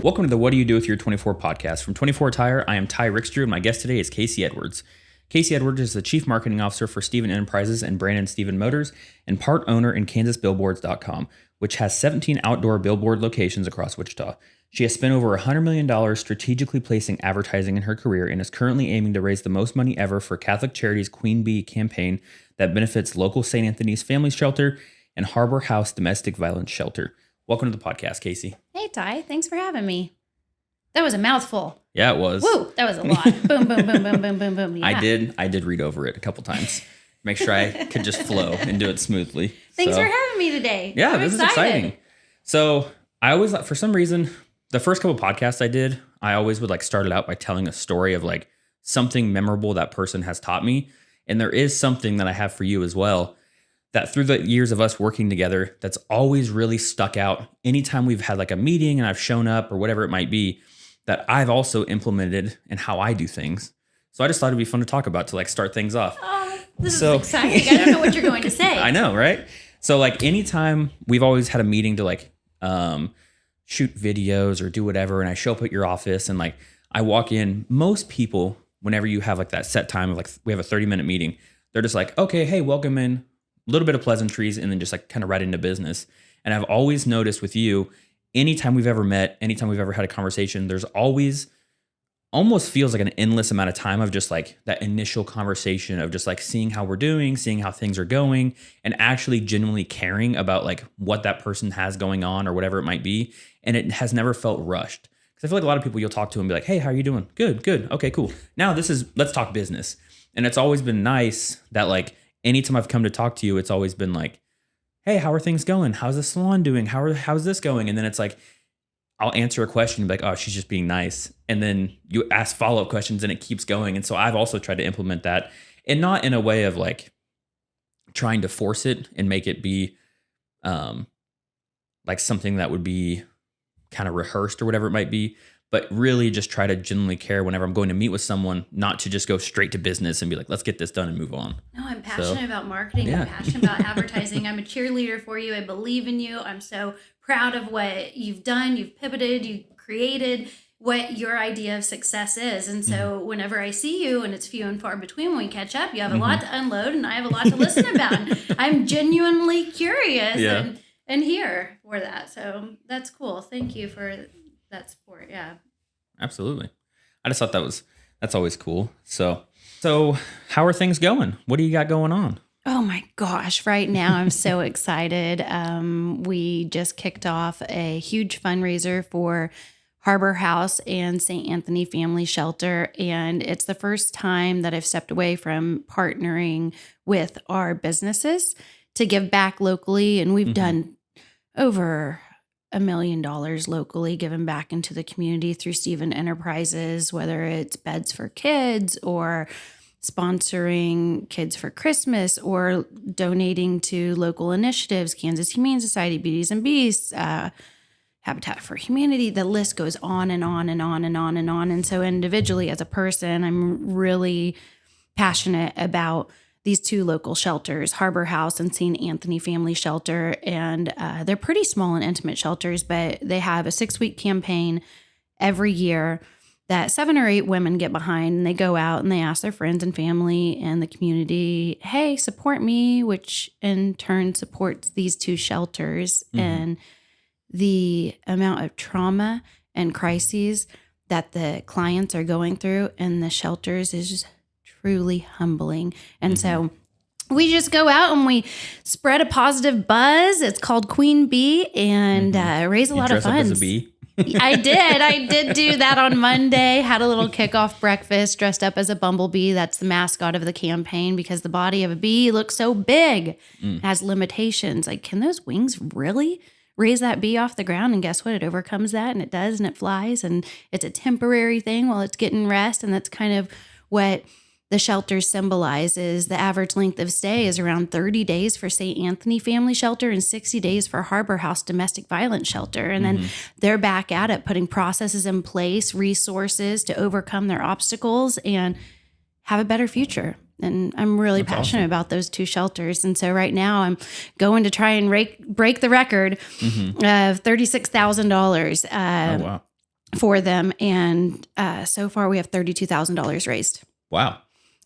Welcome to the What Do You Do With Your 24 podcast. From 24 Attire, I am Ty Rickstrew, and my guest today is Kacie Edwards. Kacie Edwards is the Chief Marketing Officer for Stephen Enterprises and Brandon Stephen Motors, and part owner in KansasBillboards.com, which has 17 outdoor billboard locations across Wichita. She has spent over $100 million strategically placing advertising in her career and is currently aiming to raise the most money ever for Catholic Charities Queen Bee campaign that benefits local St. Anthony's Family Shelter and Harbor House Domestic Violence Shelter. Welcome to the podcast, Kacie. Hey, Ty. Thanks for having me. That was a mouthful. Yeah, it was. Woo, that was a lot. Boom, boom, boom, boom, boom, boom, boom. Yeah. I did read over it a couple times. Make sure I could just flow and do it smoothly. Thanks for having me today. Yeah, I'm this excited. is exciting. So I always, for some reason, the first couple podcasts I did, I always would start it out by telling a story of something memorable that person has taught me. And there is something that I have for you as well, that through the years of us working together, that's always really stuck out. Anytime we've had a meeting and I've shown up or whatever it might be, that I've also implemented in how I do things. So I just thought it'd be fun to talk about to start things off. Oh, this is exciting. I don't know what you're going to say. I know, right? So anytime we've always had a meeting to shoot videos or do whatever, and I show up at your office and I walk in, most people, whenever you have that set time of we have a 30-minute meeting, they're just okay, hey, welcome in. A little bit of pleasantries, and then just kind of right into business. And I've always noticed with you, anytime we've ever met, anytime we've ever had a conversation, there's always almost feels like an endless amount of time of just that initial conversation of just seeing how we're doing, seeing how things are going, and actually genuinely caring about what that person has going on or whatever it might be. And it has never felt rushed. Because I feel a lot of people you'll talk to and be like, hey, how are you doing? Good. Okay, cool. Now let's talk business. And it's always been nice that anytime I've come to talk to you, it's always been hey, how are things going? How's the salon doing? How's this going? And then it's I'll answer a question and be oh, she's just being nice. And then you ask follow-up questions and it keeps going. And so I've also tried to implement that, and not in a way of trying to force it and make it be something that would be kind of rehearsed or whatever it might be, but really just try to genuinely care whenever I'm going to meet with someone, not to just go straight to business and be let's get this done and move on. No, I'm passionate about marketing. Yeah. I'm passionate about advertising. I'm a cheerleader for you. I believe in you. I'm so proud of what you've done. You've pivoted. You've created what your idea of success is. And so whenever I see you, and it's few and far between when we catch up, you have a lot to unload and I have a lot to listen about. And I'm genuinely curious and here for that. So that's cool. Thank you for that support. Yeah, absolutely. I just thought that's always cool. So how are things going? What do you got going on? Oh my gosh, right now I'm so excited. We just kicked off a huge fundraiser for Harbor House and St. Anthony Family Shelter, and it's the first time that I've stepped away from partnering with our businesses to give back locally, and we've done over $1 million locally, given back into the community through Stephen Enterprises, whether it's beds for kids or sponsoring kids for Christmas or donating to local initiatives, Kansas Humane Society, Beauties and Beasts, Habitat for Humanity. The list goes on and on and on and on and on. And so individually as a person, I'm really passionate about these two local shelters, Harbor House and St. Anthony Family Shelter. And they're pretty small and intimate shelters, but they have a 6-week campaign every year that 7 or 8 women get behind, and they go out and they ask their friends and family and the community, hey, support me, which in turn supports these two shelters. And the amount of trauma and crises that the clients are going through in the shelters is just truly humbling. And so we just go out and we spread a positive buzz. It's called Queen Bee, and raise a lot of funds. Up as a bee? I did do that on Monday. Had a little kickoff breakfast, dressed up as a bumblebee. That's the mascot of the campaign, because the body of a bee looks so big, has limitations. Can those wings really raise that bee off the ground? And guess what? It overcomes that, and it does, and it flies, and it's a temporary thing while it's getting rest. And that's kind of what the shelter symbolizes. The average length of stay is around 30 days for St. Anthony Family Shelter and 60 days for Harbor House Domestic Violence Shelter. And then they're back at it, putting processes in place, resources to overcome their obstacles and have a better future. And I'm really passionate about those two shelters. And so right now I'm going to try and break the record of $36,000. Oh, wow. for them. And so far we have $32,000 raised. Wow.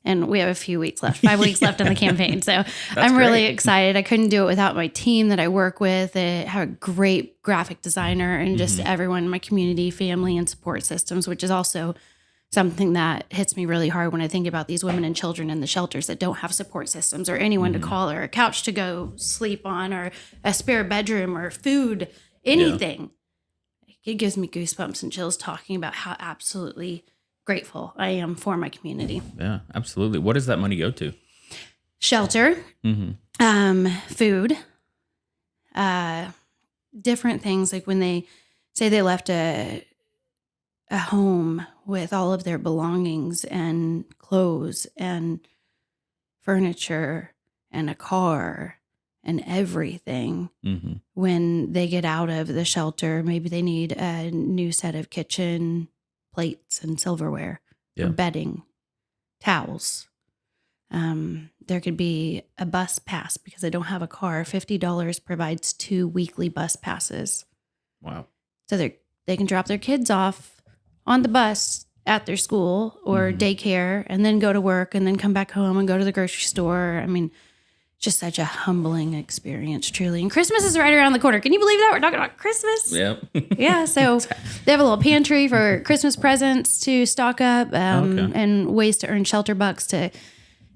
And we have a few weeks left, 5 weeks left in the campaign. So I'm really excited. I couldn't do it without my team that I work with. I have a great graphic designer and just everyone in my community, family, and support systems, which is also something that hits me really hard when I think about these women and children in the shelters that don't have support systems or anyone to call or a couch to go sleep on or a spare bedroom or food, anything. It gives me goosebumps and chills talking about how absolutely grateful I am for my community. Yeah, absolutely. What does that money go to? Shelter, food, different things. Like when they say they left a home with all of their belongings and clothes and furniture and a car and everything. When they get out of the shelter, maybe they need a new set of kitchen plates and silverware, or bedding, towels. There could be a bus pass because I don't have a car. $50 provides 2 weekly bus passes. Wow. So they can drop their kids off on the bus at their school or daycare and then go to work and then come back home and go to the grocery store. I mean, just such a humbling experience, truly. And Christmas is right around the corner. Can you believe that? We're talking about Christmas. Yep. Yeah. So they have a little pantry for Christmas presents to stock up and ways to earn shelter bucks to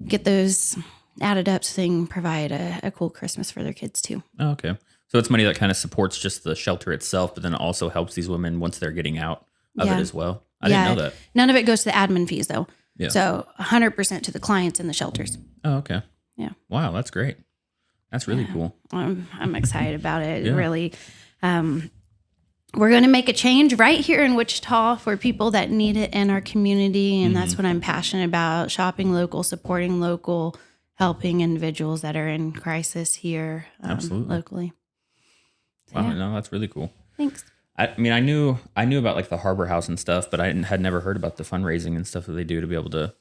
get those added up so they can provide a cool Christmas for their kids too. Oh, okay. So it's money that kind of supports just the shelter itself, but then it also helps these women once they're getting out of it as well. I didn't know that. None of it goes to the admin fees though. Yeah. So 100% to the clients in the shelters. Oh, okay. Yeah. Wow, that's great. That's really cool. I'm excited about it. Really. We're going to make a change right here in Wichita for people that need it in our community. And that's what I'm passionate about. Shopping local, supporting local, helping individuals that are in crisis here locally. So, wow, no, that's really cool. Thanks. I mean, I knew about like the Harbor House and stuff, but I had never heard about the fundraising and stuff that they do to be able to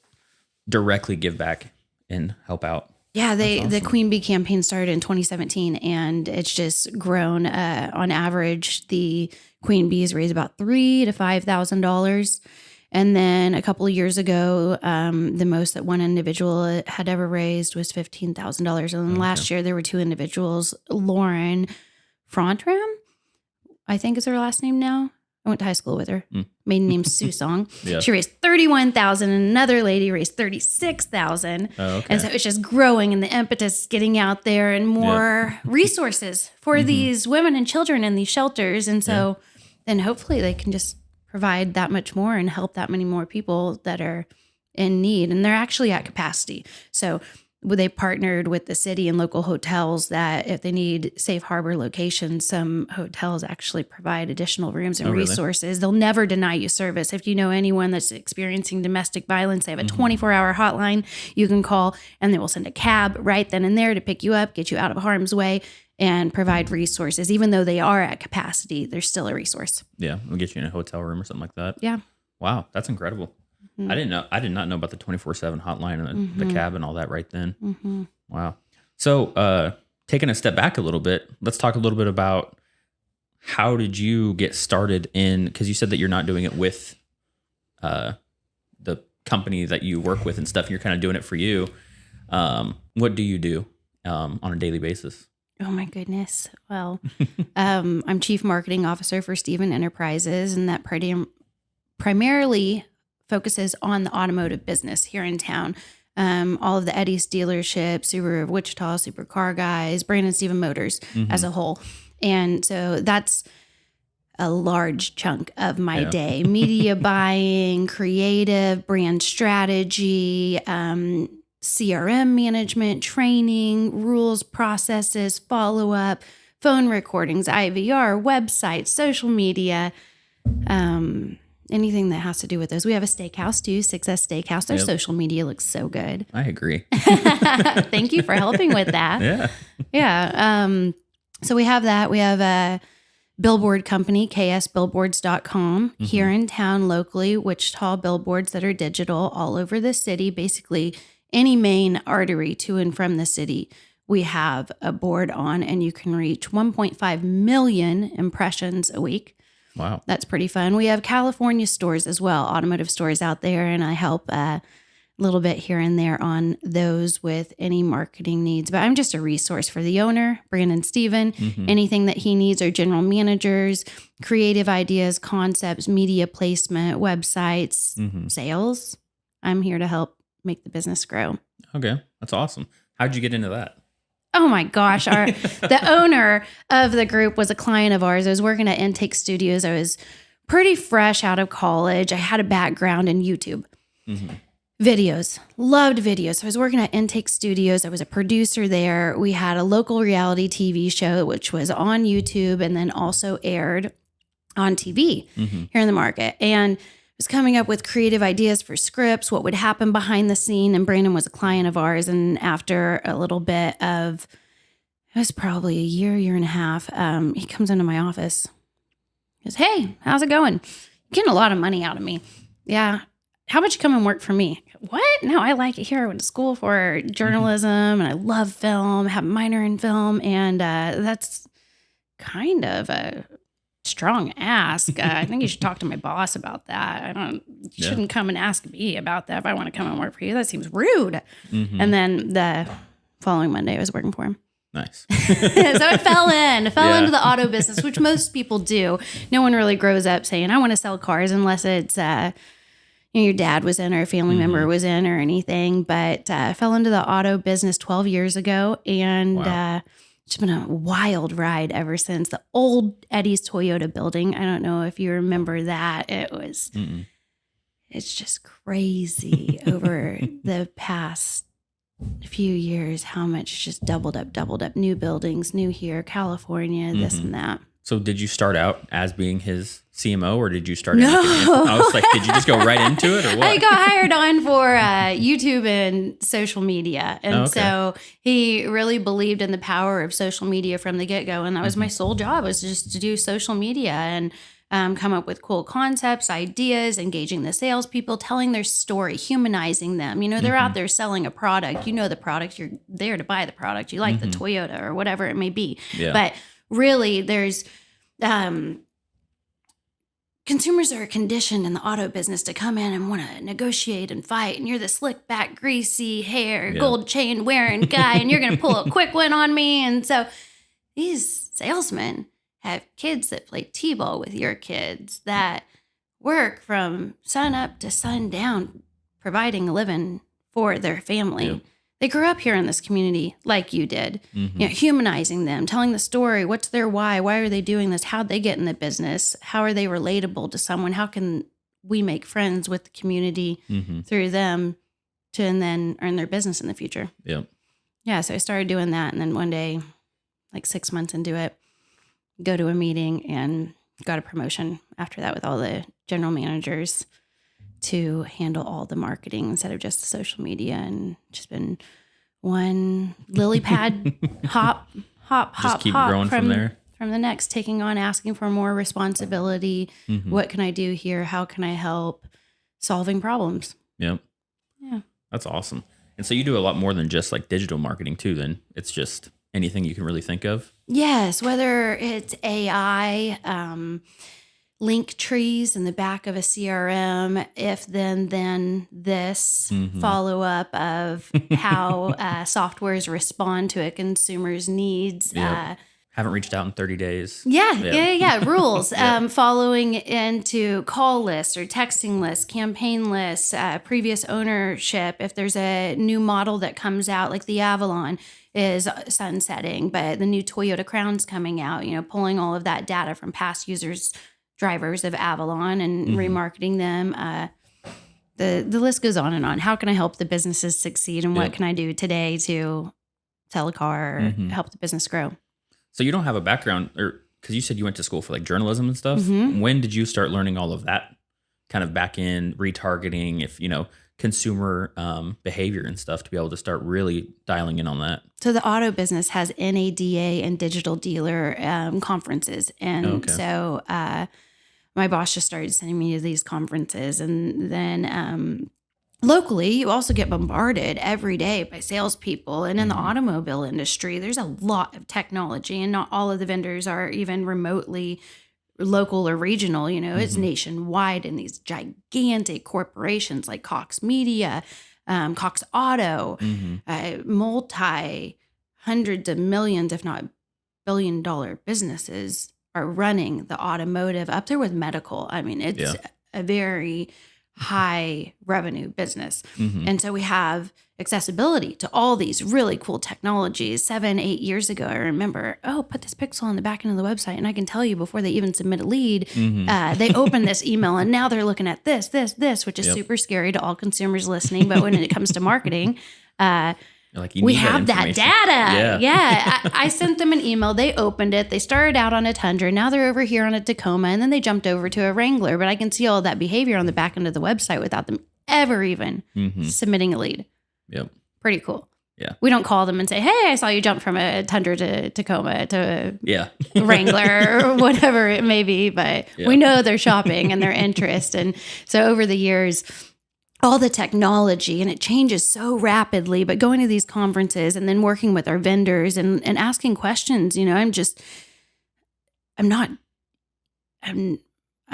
directly give back and help out. Yeah, the Queen Bee campaign started in 2017, and it's just grown. On average, the Queen Bees raise about $3,000 to $5,000, and then a couple of years ago, the most that one individual had ever raised was $15,000. And then last year, there were 2 individuals. Lauren Frontram, I think is her last name now. I went to high school with her. Maiden name Sue Song. She raised $31,000, and another lady raised $36,000. Oh, okay. And so it's just growing, and the impetus is getting out there and more resources for these women and children in these shelters. And so then hopefully they can just provide that much more and help that many more people that are in need. And they're actually at capacity. So they partnered with the city and local hotels that if they need safe harbor locations, some hotels actually provide additional rooms and resources. They'll never deny you service. If you know anyone that's experiencing domestic violence, they have a 24-hour hotline you can call, and they will send a cab right then and there to pick you up, get you out of harm's way, and provide resources. Even though they are at capacity, they're still a resource. Yeah, we'll get you in a hotel room or something like that. Yeah. Wow, that's incredible. I did not know about the 24/7 hotline and the cab and all that right then. Wow. So taking a step back a little bit, let's talk a little bit about how did you get started in, because you said that you're not doing it with the company that you work with and stuff. You're kind of doing it for you. What do you do on a daily basis? Oh my goodness. Well, I'm Chief Marketing Officer for Stephen Enterprises, and that primarily focuses on the automotive business here in town. All of the Eddie's dealerships, Subaru of Wichita, Supercar Guys, Brandon Stephen Motors as a whole. And so that's a large chunk of my day. Media buying, creative, brand strategy, CRM management, training, rules, processes, follow-up, phone recordings, IVR, websites, social media, anything that has to do with those. We have a steakhouse too, Success Steakhouse. Their social media looks so good. I agree. Thank you for helping with that. Yeah. So we have that. We have a billboard company, ksbillboards.com, here in town locally, Wichita billboards that are digital all over the city. Basically, any main artery to and from the city, we have a board on, and you can reach 1.5 million impressions a week. Wow. That's pretty fun. We have California stores as well, automotive stores out there, and I help a little bit here and there on those with any marketing needs. But I'm just a resource for the owner, Brandon Steven. Anything that he needs, or general managers, creative ideas, concepts, media placement, websites, sales. I'm here to help make the business grow. Okay. That's awesome. How'd you get into that? Oh my gosh. The owner of the group was a client of ours. I was working at Intake Studios. I was pretty fresh out of college. I had a background in YouTube. Videos. Loved videos. So I was working at Intake Studios. I was a producer there. We had a local reality TV show, which was on YouTube and then also aired on TV here in the market. And was coming up with creative ideas for scripts, what would happen behind the scene. And Brandon was a client of ours. And after a little bit of, it was probably a year and a half, he comes into my office. He goes, "Hey, how's it going? You're getting a lot of money out of me." "Yeah. How about you come and work for me?" "What? No, I like it here. I went to school for journalism and I love film, have a minor in film. And that's kind of a strong ask. I think you should talk to my boss about that. You shouldn't come and ask me about that if I want to come and work for you. That seems rude." And then the following Monday I was working for him. Nice. So I fell into the auto business, which most people do. No one really grows up saying, "I want to sell cars," unless it's your dad was in or a family member was in or anything. But I fell into the auto business 12 years ago, and it's been a wild ride ever since. The old Eddie's Toyota building, I don't know if you remember that. It was, it's just crazy over the past few years how much just doubled up. New buildings, new here, California, this and that. So did you start out as being his CMO, or did you start? No. I was like, did you just go right into it, or what? I got hired on for YouTube and social media. And so he really believed in the power of social media from the get-go. And that was my sole job, was just to do social media and come up with cool concepts, ideas, engaging the salespeople, telling their story, humanizing them. They're out there selling a product. The product. You're there to buy the product. You like the Toyota or whatever it may be. Yeah. But really, there's consumers are conditioned in the auto business to come in and want to negotiate and fight. And you're the slick back, greasy hair, gold chain wearing guy, and you're going to pull a quick one on me. And so these salesmen have kids that play t-ball with your kids, that work from sun up to sun down, providing a living for their family. Yeah. They grew up here in this community like you did, humanizing them, telling the story. What's their why? Why are they doing this? How'd they get in the business? How are they relatable to someone? How can we make friends with the community through them and then earn their business in the future? Yeah. Yeah. So I started doing that. And then one day, like 6 months into it, go to a meeting and got a promotion after that with all the general managers to handle all the marketing instead of just the social media, and just been one lily pad hop just keep growing from there, from the next, taking on, asking for more responsibility. What can I do here? How can I help? Solving problems. Yep. Yeah. That's awesome. And so you do a lot more than just like digital marketing too, then. It's just anything you can really think of. Yes. Whether it's AI, link trees in the back of a CRM, if then this, follow up of how softwares respond to a consumer's needs. Yep. Haven't reached out in 30 days. Yeah. Rules. Following into call lists or texting lists, campaign lists, previous ownership. If there's a new model that comes out, like the Avalon is sunsetting, but the new Toyota Crown's coming out, pulling all of that data from past drivers of Avalon and remarketing them. The list goes on and on. How can I help the businesses succeed, and what can I do today to sell a car or help the business grow? So you don't have a background, or because you said you went to school for like journalism and stuff. When did you start learning all of that kind of back end retargeting, if consumer behavior and stuff, to be able to start really dialing in on that? So the auto business has NADA and digital dealer conferences. And so my boss just started sending me to these conferences. And then locally, you also get bombarded every day by salespeople. And in the automobile industry, there's a lot of technology, and not all of the vendors are even remotely local or regional, it's nationwide, and these gigantic corporations like Cox Media, Cox Auto, multi hundreds of millions, if not billion-dollar businesses are running the automotive, up there with medical. I mean, it's a very high revenue business. And so we have accessibility to all these really cool technologies. 7-8 years ago, I remember, put this pixel on the back end of the website, and I can tell you before they even submit a lead, they open this email, and now they're looking at this, which is super scary to all consumers listening. But when it comes to marketing, we have that data. Yeah. I sent them an email. They opened it. They started out on a Tundra. Now they're over here on a Tacoma, and then they jumped over to a Wrangler. But I can see all that behavior on the back end of the website without them ever even submitting a lead. Yep. Pretty cool. Yeah. We don't call them and say, hey, I saw you jump from a Tundra to Tacoma to Wrangler or whatever it may be. But we know their shopping and their interest. And so over the years, all the technology, and it changes so rapidly, but going to these conferences and then working with our vendors and asking questions, I'm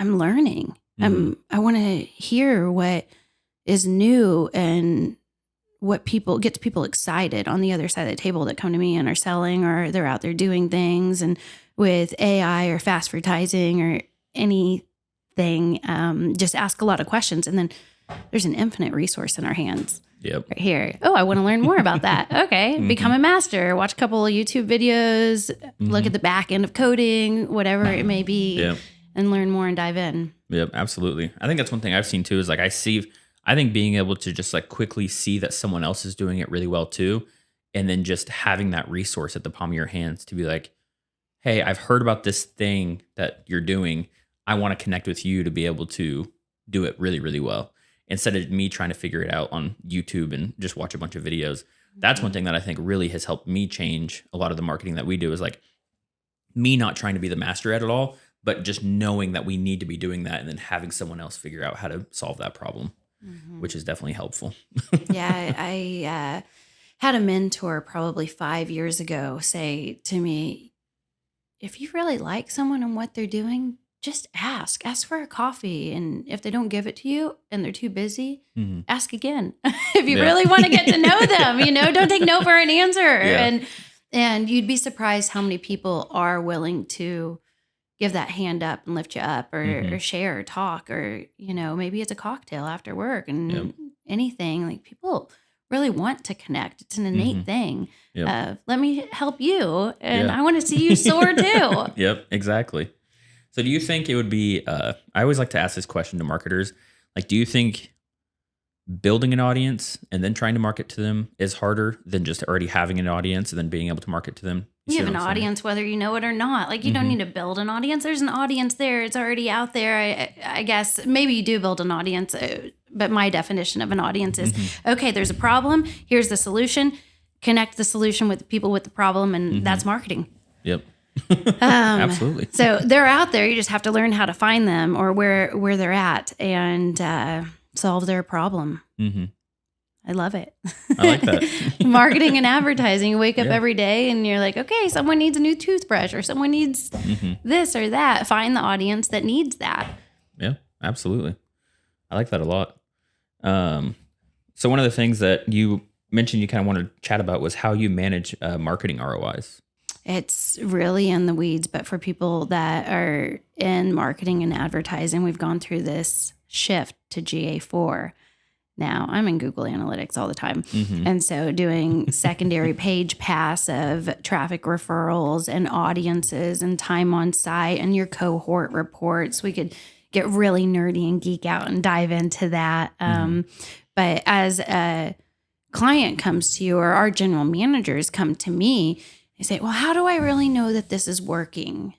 learning. I want to hear what is new and what gets people excited on the other side of the table that come to me and are selling, or they're out there doing things. And with AI or fast advertising or anything, just ask a lot of questions. And then there's an infinite resource in our hands. Yep. Right here. Oh, I want to learn more about that. Okay. Become a master. Watch a couple of YouTube videos. Look at the back end of coding, whatever it may be, and learn more and dive in. Yep, absolutely. I think that's one thing I've seen too, is like I think being able to just like quickly see that someone else is doing it really well too, and then just having that resource at the palm of your hands to be like, hey, I've heard about this thing that you're doing. I want to connect with you to be able to do it really, really well, instead of me trying to figure it out on YouTube and just watch a bunch of videos. That's one thing that I think really has helped me change a lot of the marketing that we do, is like me not trying to be the master at it all, but just knowing that we need to be doing that and then having someone else figure out how to solve that problem, which is definitely helpful. Yeah, I had a mentor probably 5 years ago say to me, if you really like someone and what they're doing, just ask for a coffee. And if they don't give it to you and they're too busy, ask again. If you really want to get to know them, don't take no for an answer. And you'd be surprised how many people are willing to give that hand up and lift you up, or share or talk, or, maybe it's a cocktail after work and anything. Like, people really want to connect. It's an innate thing of, let me help you. And I want to see you soar too. Yep, exactly. So do you think it would be, I always like to ask this question to marketers, like, do you think building an audience and then trying to market to them is harder than just already having an audience and then being able to market to them? You have an audience whether you know it or not. Like, you don't need to build an audience. There's an audience there. It's already out there. I guess maybe you do build an audience, but my definition of an audience is, okay, there's a problem. Here's the solution. Connect the solution with the people with the problem, and that's marketing. Yep. Absolutely. So they're out there. You just have to learn how to find them, or where they're at, and solve their problem. I love it. I like that. Marketing and advertising. You wake up every day and you're like, okay, someone needs a new toothbrush, or someone needs this or that. Find the audience that needs that. Yeah, absolutely. I like that a lot. So one of the things that you mentioned you kind of wanted to chat about was how you manage marketing ROIs. It's really in the weeds, but for people that are in marketing and advertising, we've gone through this shift to GA4. Now, I'm in Google Analytics all the time. And so doing secondary page pass of traffic referrals and audiences and time on site and your cohort reports, we could get really nerdy and geek out and dive into that. But as a client comes to you, or our general managers come to me, they say, well, how do I really know that this is working?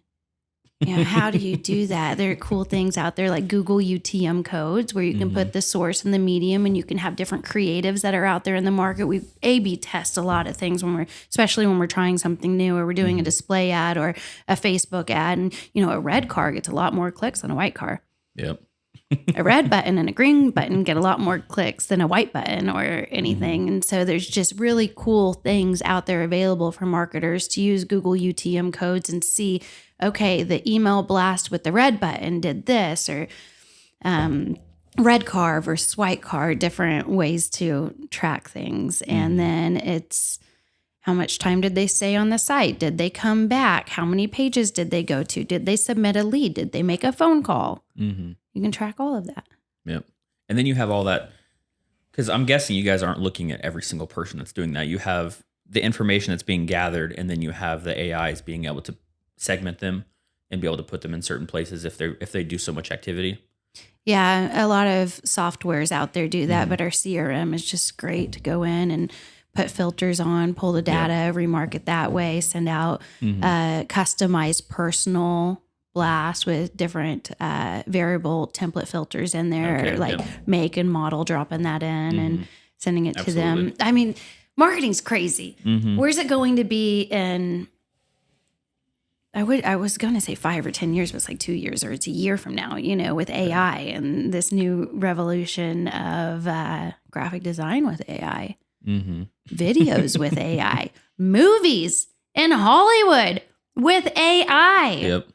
How do you do that? There are cool things out there like Google UTM codes, where you can put the source and the medium, and you can have different creatives that are out there in the market. We A/B test a lot of things especially when we're trying something new, or we're doing a display ad or a Facebook ad, and a red car gets a lot more clicks than a white car. Yep. a red button and a green button get a lot more clicks than a white button or anything. And so there's just really cool things out there available for marketers to use Google UTM codes and see, okay, the email blast with the red button did this, or red car versus white car, different ways to track things. And then it's how much time did they stay on the site? Did they come back? How many pages did they go to? Did they submit a lead? Did they make a phone call? You can track all of that. Yep. And then you have all that, because I'm guessing you guys aren't looking at every single person that's doing that. You have the information that's being gathered, and then you have the AIs being able to segment them and be able to put them in certain places if they do so much activity. Yeah, a lot of softwares out there do that, but our CRM is just great to go in and put filters on, pull the data, remarket that way, send out customized personal blast with different variable template filters in there, make and model, dropping that in and sending it to them. I mean, marketing's crazy. Where's it going to be in, I was going to say 5 or 10 years, but it's like 2 years or it's a year from now, with AI and this new revolution of graphic design with AI, videos with AI, movies in Hollywood with AI. Yep.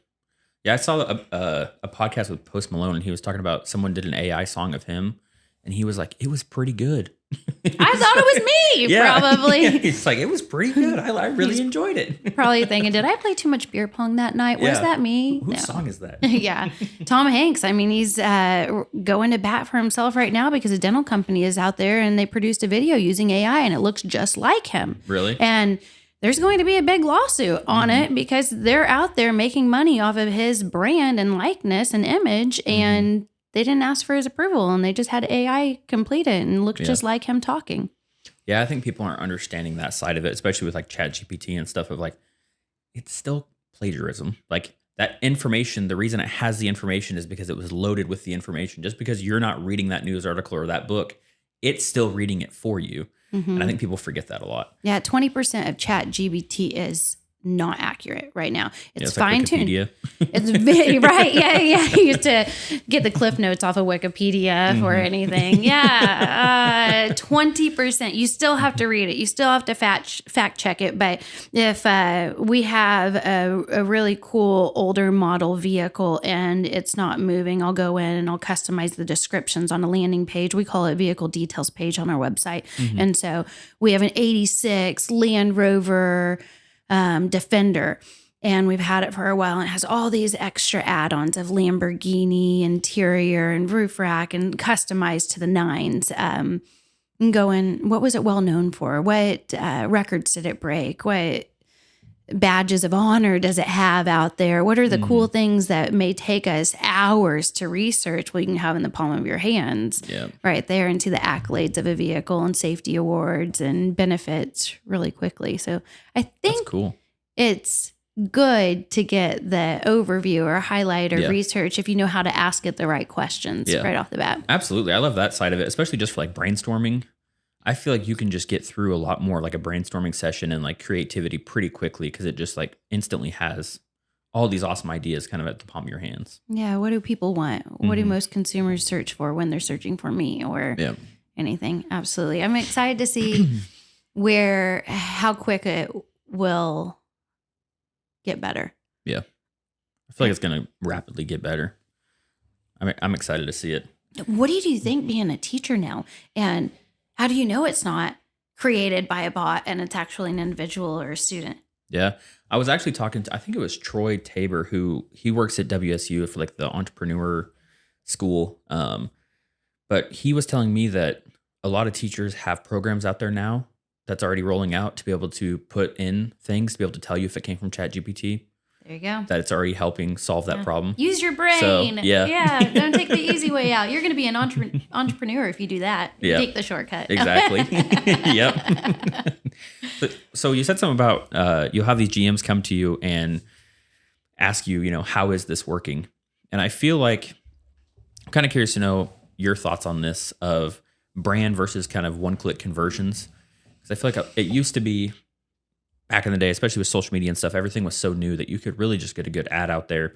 Yeah, I saw a podcast with Post Malone, and he was talking about someone did an AI song of him, and he was like, it was pretty good. I thought it was me, probably. Yeah, he's like, it was pretty good. I really enjoyed it. Probably thinking, did I play too much beer pong that night? Was that me? Whose song is that? Yeah. Tom Hanks. I mean, he's going to bat for himself right now because a dental company is out there and they produced a video using AI and it looks just like him. Really? And there's going to be a big lawsuit on it because they're out there making money off of his brand and likeness and image, and they didn't ask for his approval, and they just had AI complete it and looked just like him talking. Yeah, I think people aren't understanding that side of it, especially with like ChatGPT and stuff of like, it's still plagiarism. Like that information, the reason it has the information is because it was loaded with the information. Just because you're not reading that news article or that book, it's still reading it for you. And I think people forget that a lot. Yeah, 20% of ChatGPT is not accurate right now. It's fine tuned. It's very right. Yeah. You used to get the cliff notes off of Wikipedia or anything. Yeah. 20%. You still have to read it. You still have to fact check it. But if we have a really cool older model vehicle and it's not moving, I'll go in and I'll customize the descriptions on a landing page. We call it vehicle details page on our website. And so we have an 86 Land Rover Defender, and we've had it for a while, and it has all these extra add-ons of Lamborghini interior and roof rack and customized to the nines. And going, what was it well known for? What records did it break? What badges of honor does it have out there? What are the cool things that may take us hours to research? Well, you can have in the palm of your hands right there, and see the accolades of a vehicle and safety awards and benefits really quickly. So I think that's cool. It's good to get the overview or highlight or research if you know how to ask it the right questions right off the bat. Absolutely. I love that side of it, especially just for like brainstorming. I feel like you can just get through a lot more like a brainstorming session and like creativity pretty quickly because it just like instantly has all these awesome ideas kind of at the palm of your hands. Yeah. What do people want? What do most consumers search for when they're searching for me or anything? Absolutely. I'm excited to see how quick it will get better. Yeah. I feel like it's going to rapidly get better. I'm excited to see it. What do you think being a teacher now? And how do you know it's not created by a bot and it's actually an individual or a student? Yeah. I was actually talking to, I think it was Troy Tabor, who he works at WSU for like the entrepreneur school. But he was telling me that a lot of teachers have programs out there now that's already rolling out to be able to put in things to be able to tell you if it came from ChatGPT. There you go. That it's already helping solve that problem. Use your brain. So, yeah. Don't take the easy way out. You're going to be an entrepreneur if you do that. Take the shortcut. Exactly. Yep. So you said something about you'll have these GMs come to you and ask you, how is this working? And I feel like I'm kind of curious to know your thoughts on this of brand versus kind of one-click conversions. Because I feel like it used to be back in the day, especially with social media and stuff, everything was so new that you could really just get a good ad out there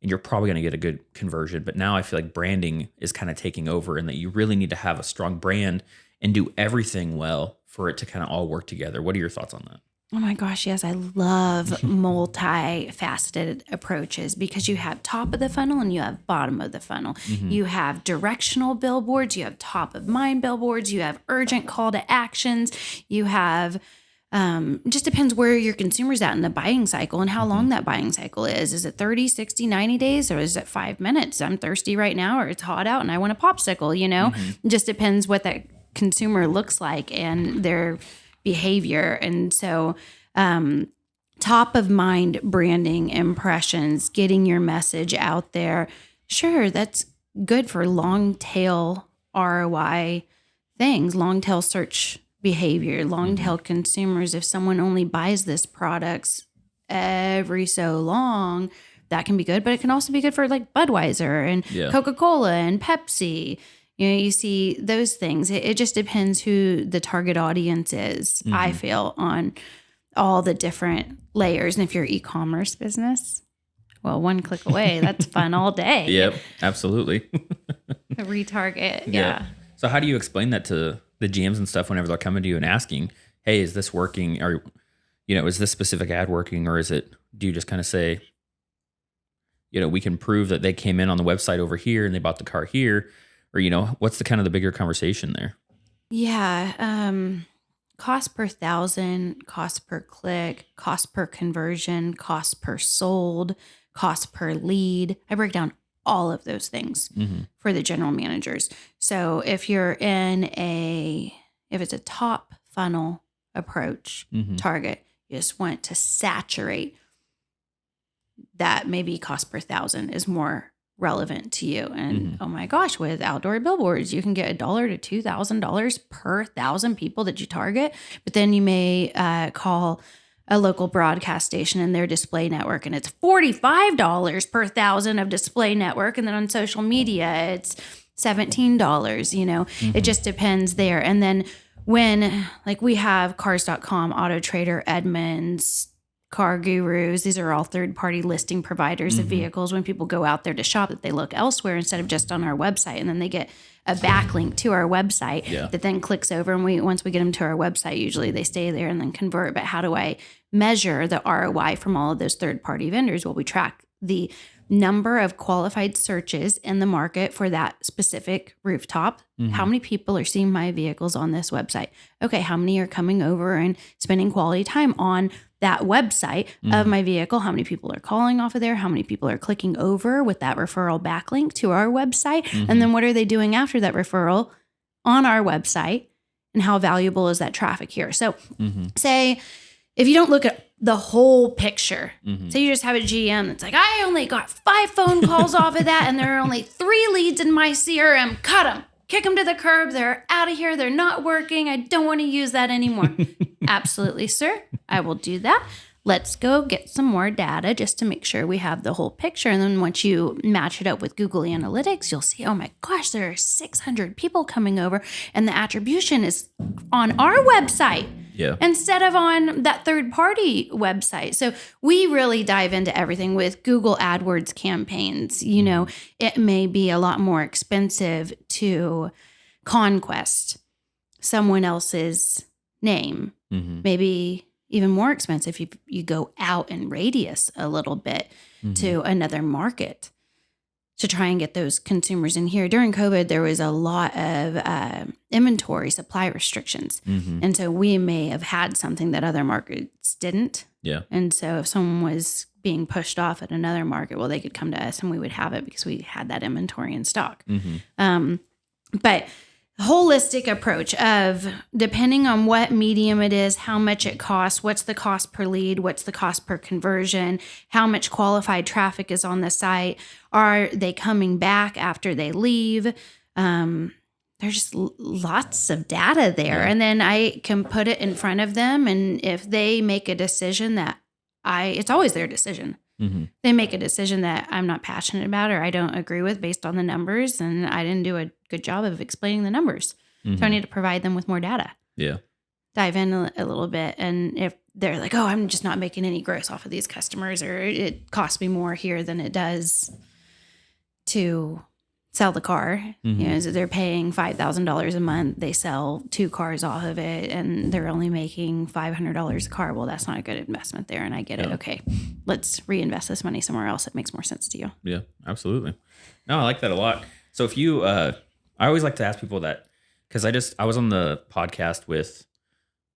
and you're probably going to get a good conversion. But now I feel like branding is kind of taking over, and that you really need to have a strong brand and do everything well for it to kind of all work together. What are your thoughts on that? Oh my gosh, yes, I love multifaceted approaches because you have top of the funnel and you have bottom of the funnel. You have directional billboards, you have top of mind billboards, you have urgent call to actions, you have just depends where your consumer's at in the buying cycle and how long that buying cycle is. Is it 30, 60, 90 days or is it 5 minutes? I'm thirsty right now or it's hot out and I want a popsicle, you know? It just depends what that consumer looks like and their behavior. And so top of mind branding, impressions, getting your message out there. Sure, that's good for long tail ROI things, long tail search behavior, long tail consumers. If someone only buys this products every so long, that can be good, but it can also be good for like Budweiser and Coca-Cola and Pepsi. You know, you see those things. It just depends who the target audience is, I feel, on all the different layers. And if you're e-commerce business, well, one click away, that's fun all day. Yep, absolutely. Retarget, yeah. So how do you explain that to the GMs and stuff whenever they're coming to you and asking, hey, is this working? Or, you know, is this specific ad working? Or do you just kind of say, you know, we can prove that they came in on the website over here and they bought the car here? Or, you know, what's the kind of the bigger conversation there? Yeah. Cost per thousand, cost per click, cost per conversion, cost per sold, cost per lead. I break down all of those things for the general managers. So if you're if it's a top funnel approach target, you just want to saturate that. Maybe cost per thousand is more relevant to you. And oh my gosh, with outdoor billboards, you can get $1,000 to $2,000 per 1,000 people that you target. But then you may call a local broadcast station and their display network, and it's $45 per 1,000 of display network. And then on social media, it's $17, you know, it just depends there. And then when, like, we have cars.com, Auto Trader, Edmunds, Car Gurus, these are all third-party listing providers of vehicles. When people go out there to shop, that they look elsewhere instead of just on our website, and then they get a backlink to our website that then clicks over. And once we get them to our website, usually they stay there and then convert. But how do I measure the ROI from all of those third-party vendors? Well, we track the number of qualified searches in the market for that specific rooftop. How many people are seeing my vehicles on this website? Okay, how many are coming over and spending quality time on that website of my vehicle? How many people are calling off of there? How many people are clicking over with that referral backlink to our website? And then what are they doing after that referral on our website? And how valuable is that traffic here? So say if you don't look at the whole picture, say you just have a GM that's like, I only got 5 phone calls off of that and there are only 3 leads in my CRM. Cut them. Kick them to the curb. They're out of here. They're not working. I don't want to use that anymore. Absolutely, sir. I will do that. Let's go get some more data just to make sure we have the whole picture. And then once you match it up with Google Analytics, you'll see, oh my gosh, there are 600 people coming over and the attribution is on our website. Instead of on that third-party website. So we really dive into everything with Google AdWords campaigns. You know, it may be a lot more expensive to conquest someone else's name. Maybe even more expensive if you go out in radius a little bit to another market to try and get those consumers in here. During COVID, there was a lot of inventory supply restrictions. And so we may have had something that other markets didn't. And so if someone was being pushed off at another market, well, they could come to us and we would have it because we had that inventory in stock. But holistic approach of depending on what medium it is, how much it costs, what's the cost per lead, what's the cost per conversion, how much qualified traffic is on the site, are they coming back after they leave? There's just lots of data there. And then I can put it in front of them. And if they make a decision that it's always their decision. They make a decision that I'm not passionate about or I don't agree with based on the numbers, and I didn't do a good job of explaining the numbers. So I need to provide them with more data. Dive in a little bit. And if they're like, oh, I'm just not making any gross off of these customers, or it costs me more here than it does to sell the car. You know, so they're paying $5,000 a month. They sell 2 cars off of it, and they're only making $500 a car. Well, that's not a good investment there. And I get it. Okay, let's reinvest this money somewhere else. It makes more sense to you. Yeah, absolutely. No, I like that a lot. So if you, I always like to ask people that, because I was on the podcast with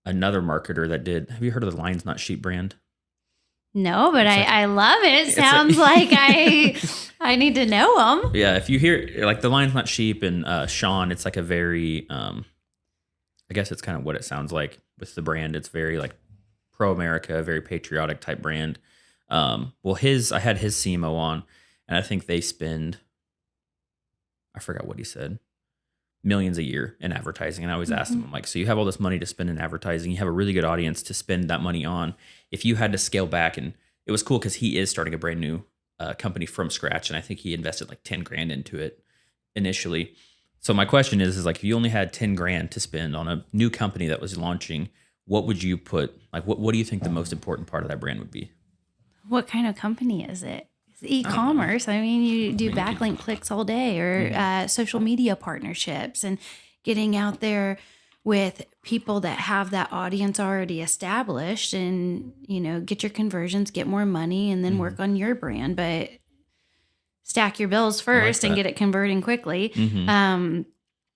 another marketer that did, have you heard of the Lines Not Sheep brand? No, but I love it. Sounds like I need to know them. Yeah, if you hear like the Lines Not Sheep and Sean, it's like a very, I guess it's kind of what it sounds like with the brand. It's very like pro-America, very patriotic type brand. Well, I had his CMO on, and I think they spend, I forgot what he said, millions a year in advertising. And I always asked him, I'm like, so you have all this money to spend in advertising. You have a really good audience to spend that money on. If you had to scale back, and it was cool because he is starting a brand new company from scratch. And I think he invested like 10 grand into it initially. So my question is like, if you only had 10 grand to spend on a new company that was launching, what would you put, like, what do you think the most important part of that brand would be? What kind of company is it? E-commerce. I mean, you do backlink clicks all day, or social media partnerships, and getting out there with people that have that audience already established, and, you know, get your conversions, get more money, and then work on your brand. But stack your bills first and get it converting quickly.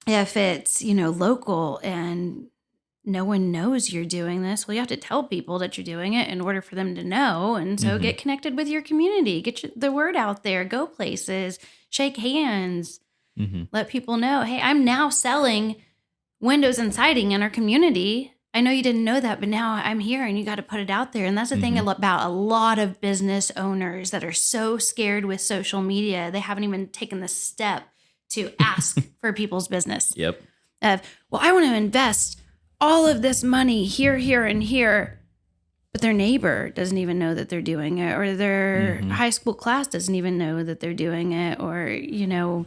If it's, you know, local and no one knows you're doing this, well, you have to tell people that you're doing it in order for them to know. And so get connected with your community, get the word out there, go places, shake hands, let people know, hey, I'm now selling windows and siding in our community. I know you didn't know that, but now I'm here, and you got to put it out there. And that's the thing about a lot of business owners that are so scared with social media. They haven't even taken the step to ask for people's business. Well, I want to invest all of this money here, here, and here, but their neighbor doesn't even know that they're doing it, or their high school class doesn't even know that they're doing it, or, you know,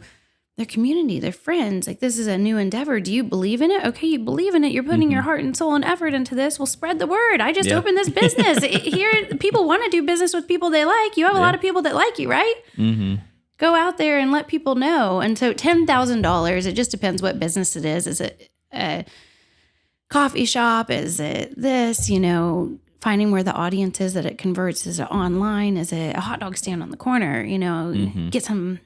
their community, their friends. Like, this is a new endeavor. Do you believe in it? Okay, you believe in it. You're putting your heart and soul and effort into this. Well, spread the word. I just opened this business. Here, people want to do business with people they like. You have a lot of people that like you, right? Go out there and let people know. And so $10,000, it just depends what business it is. Is it a coffee shop? Is it this, you know, finding where the audience is that it converts? Is it online? Is it a hot dog stand on the corner? You know, get some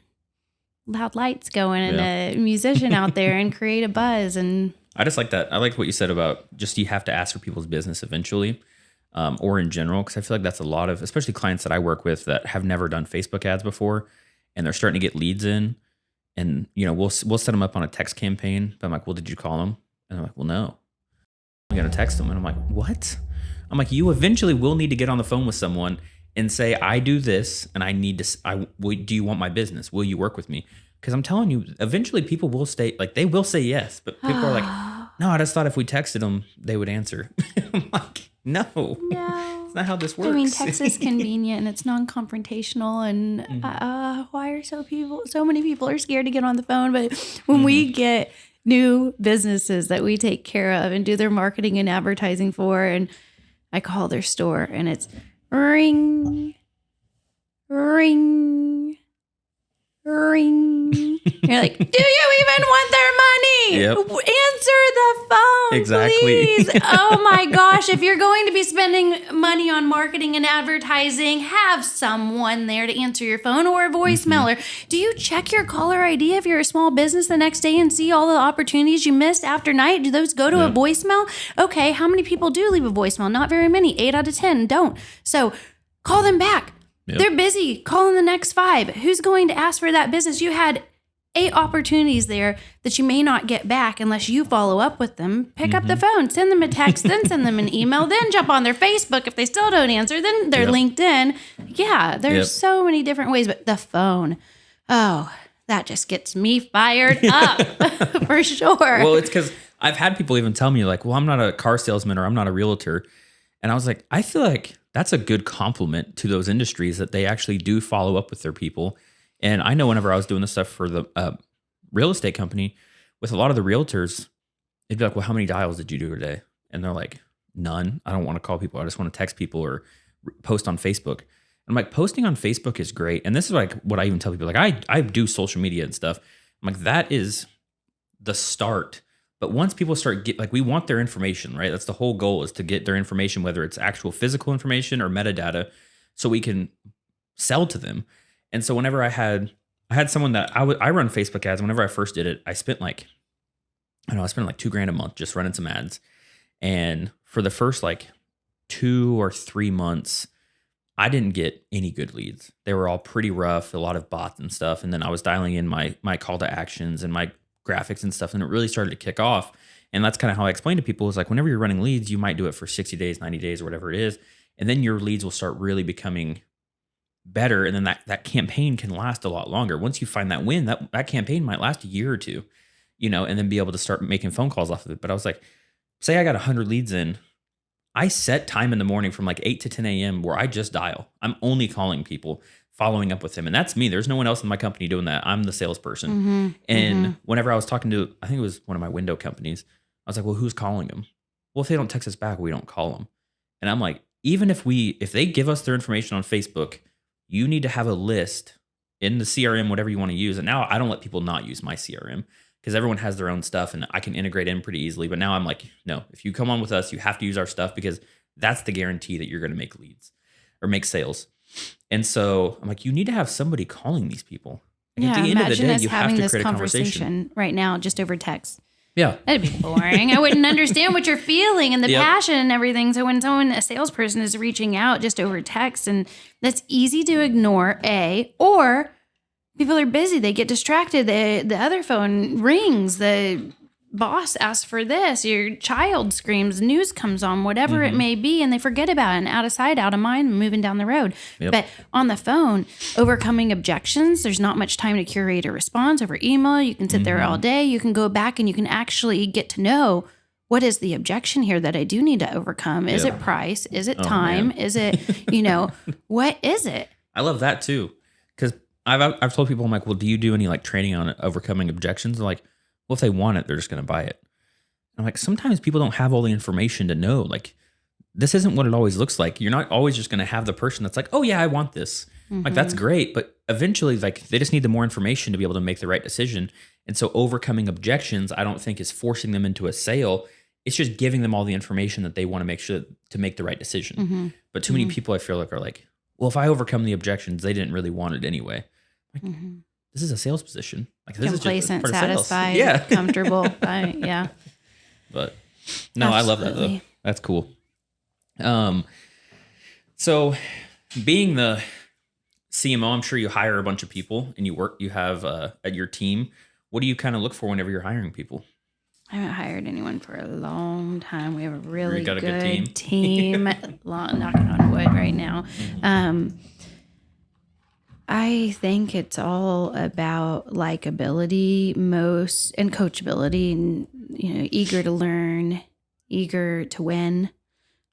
loud lights going and a musician out there and create a buzz. And I just like that. I like what you said about just, you have to ask for people's business eventually, or in general, because I feel like that's a lot of, especially clients that I work with that have never done Facebook ads before, and they're starting to get leads in, and, you know, we'll set them up on a text campaign. But I'm like, well, did you call them? And I'm like, well, no. I'm going to text them. And I'm like, what? I'm like, you eventually will need to get on the phone with someone and say, I do this, and I need to, do you want my business? Will you work with me? Because I'm telling you, eventually people will they will say yes. But people are like, no, I just thought if we texted them, they would answer. I'm like, no, it's not how this works. I mean, text is convenient and it's non-confrontational. And why are so many people are scared to get on the phone? But when we get new businesses that we take care of and do their marketing and advertising for, and I call their store, and it's ring, ring, ring. You're like, do you even want their money? Answer the phone, please. Oh my gosh. If you're going to be spending money on marketing and advertising, have someone there to answer your phone, or a voicemail. Or do you check your caller ID if you're a small business the next day and see all the opportunities you missed after night? Do those go to a voicemail? Okay, how many people do leave a voicemail? Not very many. 8 out of 10 don't. So call them back. They're busy. Call in the next 5. Who's going to ask for that business? You had 8 opportunities there that you may not get back unless you follow up with them. Pick up the phone, send them a text, then send them an email, then jump on their Facebook if they still don't answer, then their LinkedIn. Yeah, there's so many different ways, but the phone, oh, that just gets me fired up for sure. Well, it's because I've had people even tell me like, well, I'm not a car salesman, or I'm not a realtor. And I was like, I feel like that's a good compliment to those industries, that they actually do follow up with their people. And I know whenever I was doing this stuff for the real estate company, with a lot of the realtors, they'd be like, well, how many dials did you do today? And they're like, none. I don't want to call people. I just want to text people or post on Facebook. I'm like, posting on Facebook is great. And this is like what I even tell people, like I do social media and stuff. I'm like, that is the start. But once people start we want their information, right? That's the whole goal, is to get their information, whether it's actual physical information or metadata, so we can sell to them. And so whenever I had someone that I run Facebook ads. Whenever I first did it, I spent like $2,000 a month just running some ads. And for the first like 2 or 3 months, I didn't get any good leads. They were all pretty rough, a lot of bots and stuff. And then I was dialing in my call to actions and my graphics and stuff, and it really started to kick off. And that's kind of how I explain to people, is like, whenever you're running leads, you might do it for 60 days, 90 days, or whatever it is. And then your leads will start really becoming better. And then that campaign can last a lot longer. Once you find that win, that campaign might last a year or two, and then be able to start making phone calls off of it. But I was like, say I got 100 leads in, I set time in the morning from like 8 to 10 a.m. where I just dial. I'm only calling people, following up with them. And that's me. There's no one else in my company doing that. I'm the salesperson. And whenever I was talking to, I think it was one of my window companies, I was like, well, who's calling them? Well, if they don't text us back, we don't call them. And I'm like, even if they give us their information on Facebook, you need to have a list in the CRM, whatever you want to use. And now I don't let people not use my CRM, because everyone has their own stuff and I can integrate in pretty easily. But now I'm like, no, if you come on with us, you have to use our stuff, because that's the guarantee that you're going to make leads or make sales. And so I'm like, you need to have somebody calling these people. And yeah, at the end of the day, us you having have to this create a conversation right now just over text. Yeah. That'd be boring. I wouldn't understand what you're feeling and the passion and everything. So when a salesperson is reaching out just over text, and that's easy to ignore, or people are busy, they get distracted, the other phone rings, the boss asks for this, your child screams, news comes on, whatever it may be, and they forget about it, and out of sight, out of mind, moving down the road. But on the phone, overcoming objections, there's not much time to curate a response over email. You can sit there all day. You can go back and you can actually get to know, what is the objection here that I do need to overcome? Is it price? Is it time? Is it, what is it? I love that too. Because I've told people, I'm like, well, do you do any like training on overcoming objections? They're like, well, if they want it, they're just going to buy it. I'm like, sometimes people don't have all the information to know. Like, this isn't what it always looks like. You're not always just going to have the person that's like, oh yeah, I want this. Like, that's great. But eventually, like, they just need the more information to be able to make the right decision. And so overcoming objections, I don't think, is forcing them into a sale. It's just giving them all the information that they want to make sure to make the right decision. But too many people, I feel like, are like, well, if I overcome the objections, they didn't really want it anyway. Like, this is a sales position. Like, this complacent, is just part of satisfied, sales. comfortable. But no, absolutely. I love that though. That's cool. So being the CMO, I'm sure you hire a bunch of people and you have at your team. What do you kind of look for whenever you're hiring people? I haven't hired anyone for a long time. We have a really good team. Knocking on wood right now. I think it's all about likability and coachability, and eager to learn, eager to win.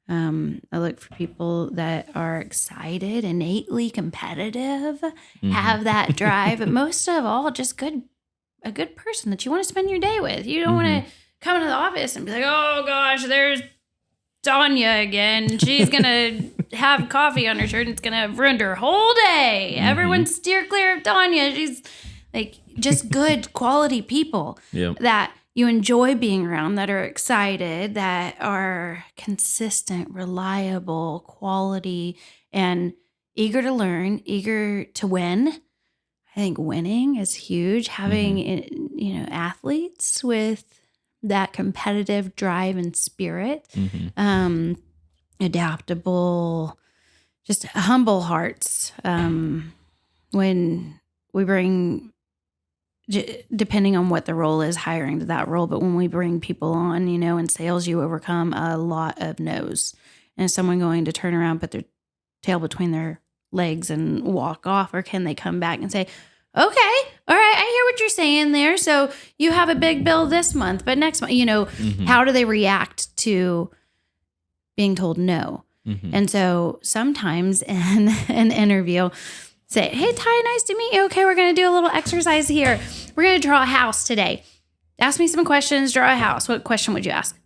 I look for people that are excited, innately competitive, have that drive, but most of all, just a good person that you want to spend your day with. You don't want to come into the office and be like, oh gosh, there's Tanya again. She's going to have coffee on her shirt and it's going to have ruined her whole day. Everyone steer clear of Tanya. She's like, just good quality people that you enjoy being around, that are excited, that are consistent, reliable, quality, and eager to learn, eager to win. I think winning is huge. Having, athletes with that competitive drive and spirit, adaptable, just humble hearts. When we bring, depending on what the role is, hiring to that role, but when we bring people on, in sales, you overcome a lot of no's. And is someone going to turn around, put their tail between their legs and walk off? Or can they come back and say, okay, all right, I hear what you're saying there. So you have a big bill this month, but next month, how do they react to being told no? And so sometimes in an interview, say, hey, Ty, nice to meet you. Okay, we're going to do a little exercise here. We're going to draw a house today. Ask me some questions, draw a house. What question would you ask?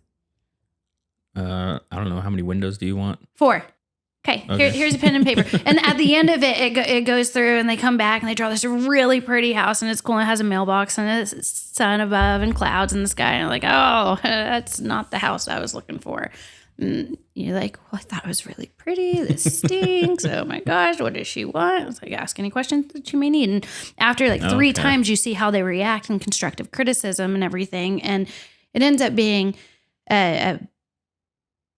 I don't know. How many windows do you want? 4. Okay, Okay. here's a pen and paper. And at the end of it, it goes through and they come back and they draw this really pretty house and it's cool and it has a mailbox and a sun above and clouds in the sky. And I'm like, oh, that's not the house I was looking for. And you're like, well, I thought it was really pretty. This stinks. Oh my gosh, what does she want? It's like, ask any questions that you may need. And after like 3 times, you see how they react and constructive criticism and everything. And it ends up being a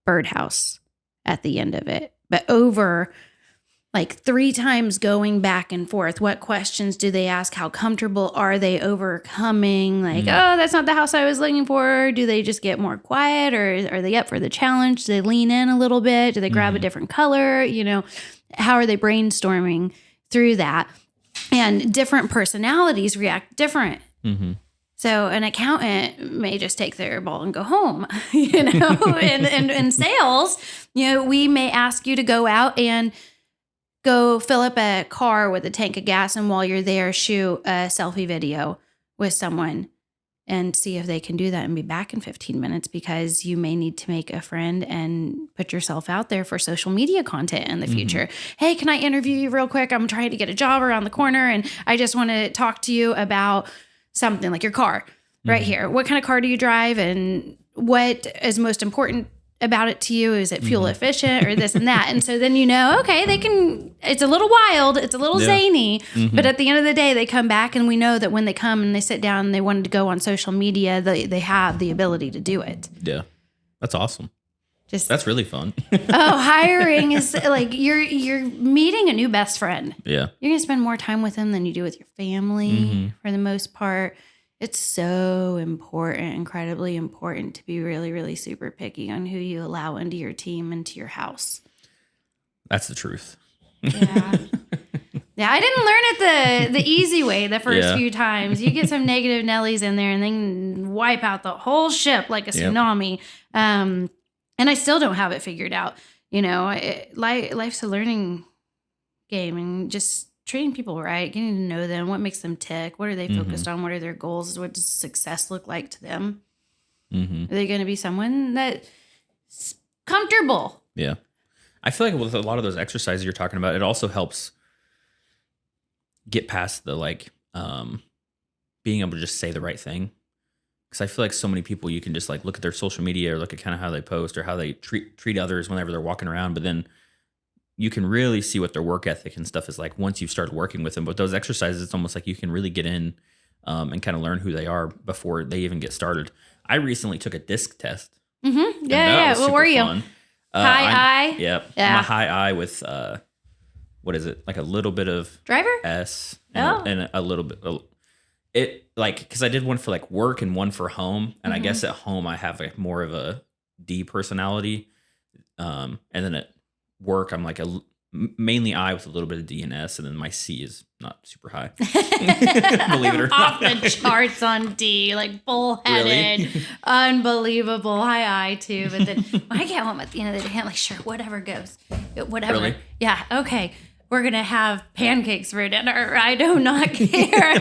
birdhouse at the end of it. But over like 3 times going back and forth, what questions do they ask? How comfortable are they overcoming? Like, oh, that's not the house I was looking for. Do they just get more quiet, or are they up for the challenge? Do they lean in a little bit? Do they grab a different color? You know, how are they brainstorming through that? And different personalities react different. Mm-hmm. So an accountant may just take their ball and go home, you know, and sales, you know, we may ask you to go out and go fill up a car with a tank of gas. And while you're there, shoot a selfie video with someone and see if they can do that and be back in 15 minutes, because you may need to make a friend and put yourself out there for social media content in the future. Hey, can I interview you real quick? I'm trying to get a job around the corner and I just want to talk to you about something like your car right here. What kind of car do you drive and what is most important about it to you? Is it fuel efficient or this and that? And so then, you know, okay, they can, it's a little wild, it's a little zany, but at the end of the day, they come back and we know that when they come and they sit down and they wanted to go on social media, they have the ability to do it. Yeah. That's awesome. Just That's really fun. hiring is like you're meeting a new best friend. Yeah. You're going to spend more time with them than you do with your family for the most part. It's so important, incredibly important to be really, really super picky on who you allow into your team, into your house. That's the truth. Yeah. Yeah, I didn't learn it the easy way the first few times. You get some negative Nellies in there and then wipe out the whole ship like a tsunami. And I still don't have it figured out. You know, life's a learning game, and just treating people right, getting to know them, what makes them tick, what are they focused on, what are their goals, what does success look like to them? Are they going to be someone that's comfortable? Yeah. I feel like with a lot of those exercises you're talking about, it also helps get past the being able to just say the right thing. Because I feel like so many people, you can just like look at their social media or look at kind of how they post or how they treat others whenever they're walking around. But then you can really see what their work ethic and stuff is like once you've started working with them. But those exercises, it's almost like you can really get in and kind of learn who they are before they even get started. I recently took a disc test. Yeah. What were you? Fun. High I? Yep. I'm a high I with, what is it? Like a little bit of Driver? S and a little bit. It like, because I did one for like work and one for home. And I guess at home I have like more of a D personality. And then at work I'm like mainly I with a little bit of D and S. And then my C is not super high. Believe it or not. Off the charts on D, like bullheaded, Really? unbelievable. High I too. But then I get home at the end of the day, I'm like, sure, whatever goes. Whatever. Really? Yeah, okay. We're going to have pancakes for dinner. I do not care.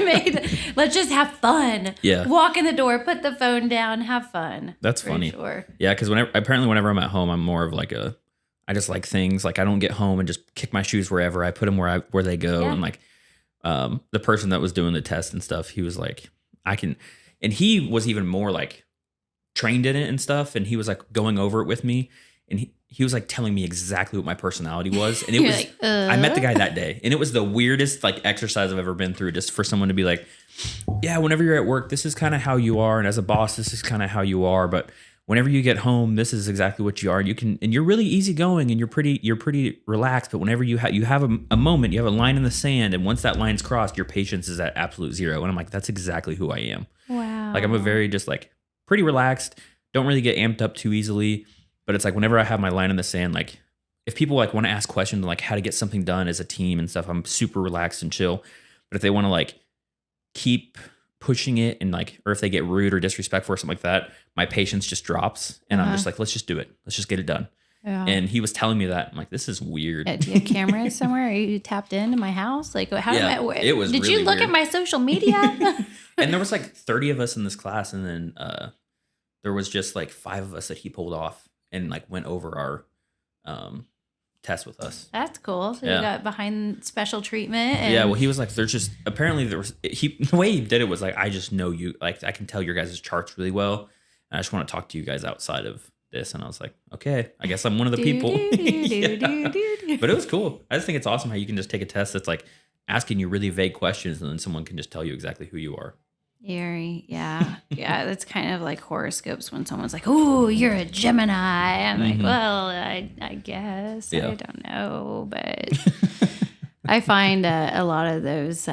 Let's just have fun. Yeah. Walk in the door, put the phone down, have fun. That's for funny. Sure. Yeah, because whenever I'm at home, I'm more of like I just like things. Like I don't get home and just kick my shoes wherever. I put them where they go. Yeah. And like the person that was doing the test and stuff, he was like, and he was even more like trained in it and stuff. And he was like going over it with me. And he was like telling me exactly what my personality was. And it was, like, I met the guy that day and it was the weirdest like exercise I've ever been through, just for someone to be like, yeah, whenever you're at work, this is kind of how you are. And as a boss, this is kind of how you are. But whenever you get home, this is exactly what you are. And you're really easygoing and you're pretty relaxed. But whenever you have a moment, you have a line in the sand. And once that line's crossed, your patience is at absolute zero. And I'm like, that's exactly who I am. Wow. Like I'm a very just like pretty relaxed. Don't really get amped up too easily. But it's like whenever I have my line in the sand, like if people like want to ask questions like how to get something done as a team and stuff, I'm super relaxed and chill. But if they want to like keep pushing it and like, or if they get rude or disrespectful or something like that, my patience just drops and I'm just like, let's just do it. Let's just get it done. Yeah. And he was telling me that. I'm like, this is weird. Do you have cameras somewhere? Are you tapped into my house? Like, how it was did really you look weird. at my social media? And there was like 30 of us in this class. And then there was just like 5 of us that he pulled off. and like went over our test with us. That's cool. So you got behind special treatment. And yeah. Well, he was like, there's just apparently the way he did it was like, I just know you, like I can tell your guys' charts really well. And I just want to talk to you guys outside of this. And I was like, okay, I guess I'm one of the people. But it was cool. I just think it's awesome how you can just take a test that's like asking you really vague questions and then someone can just tell you exactly who you are. Eerie. Yeah. Yeah. That's kind of like horoscopes when someone's like, "Oh, you're a Gemini." I'm like, well, I guess. I don't know. But I find a lot of those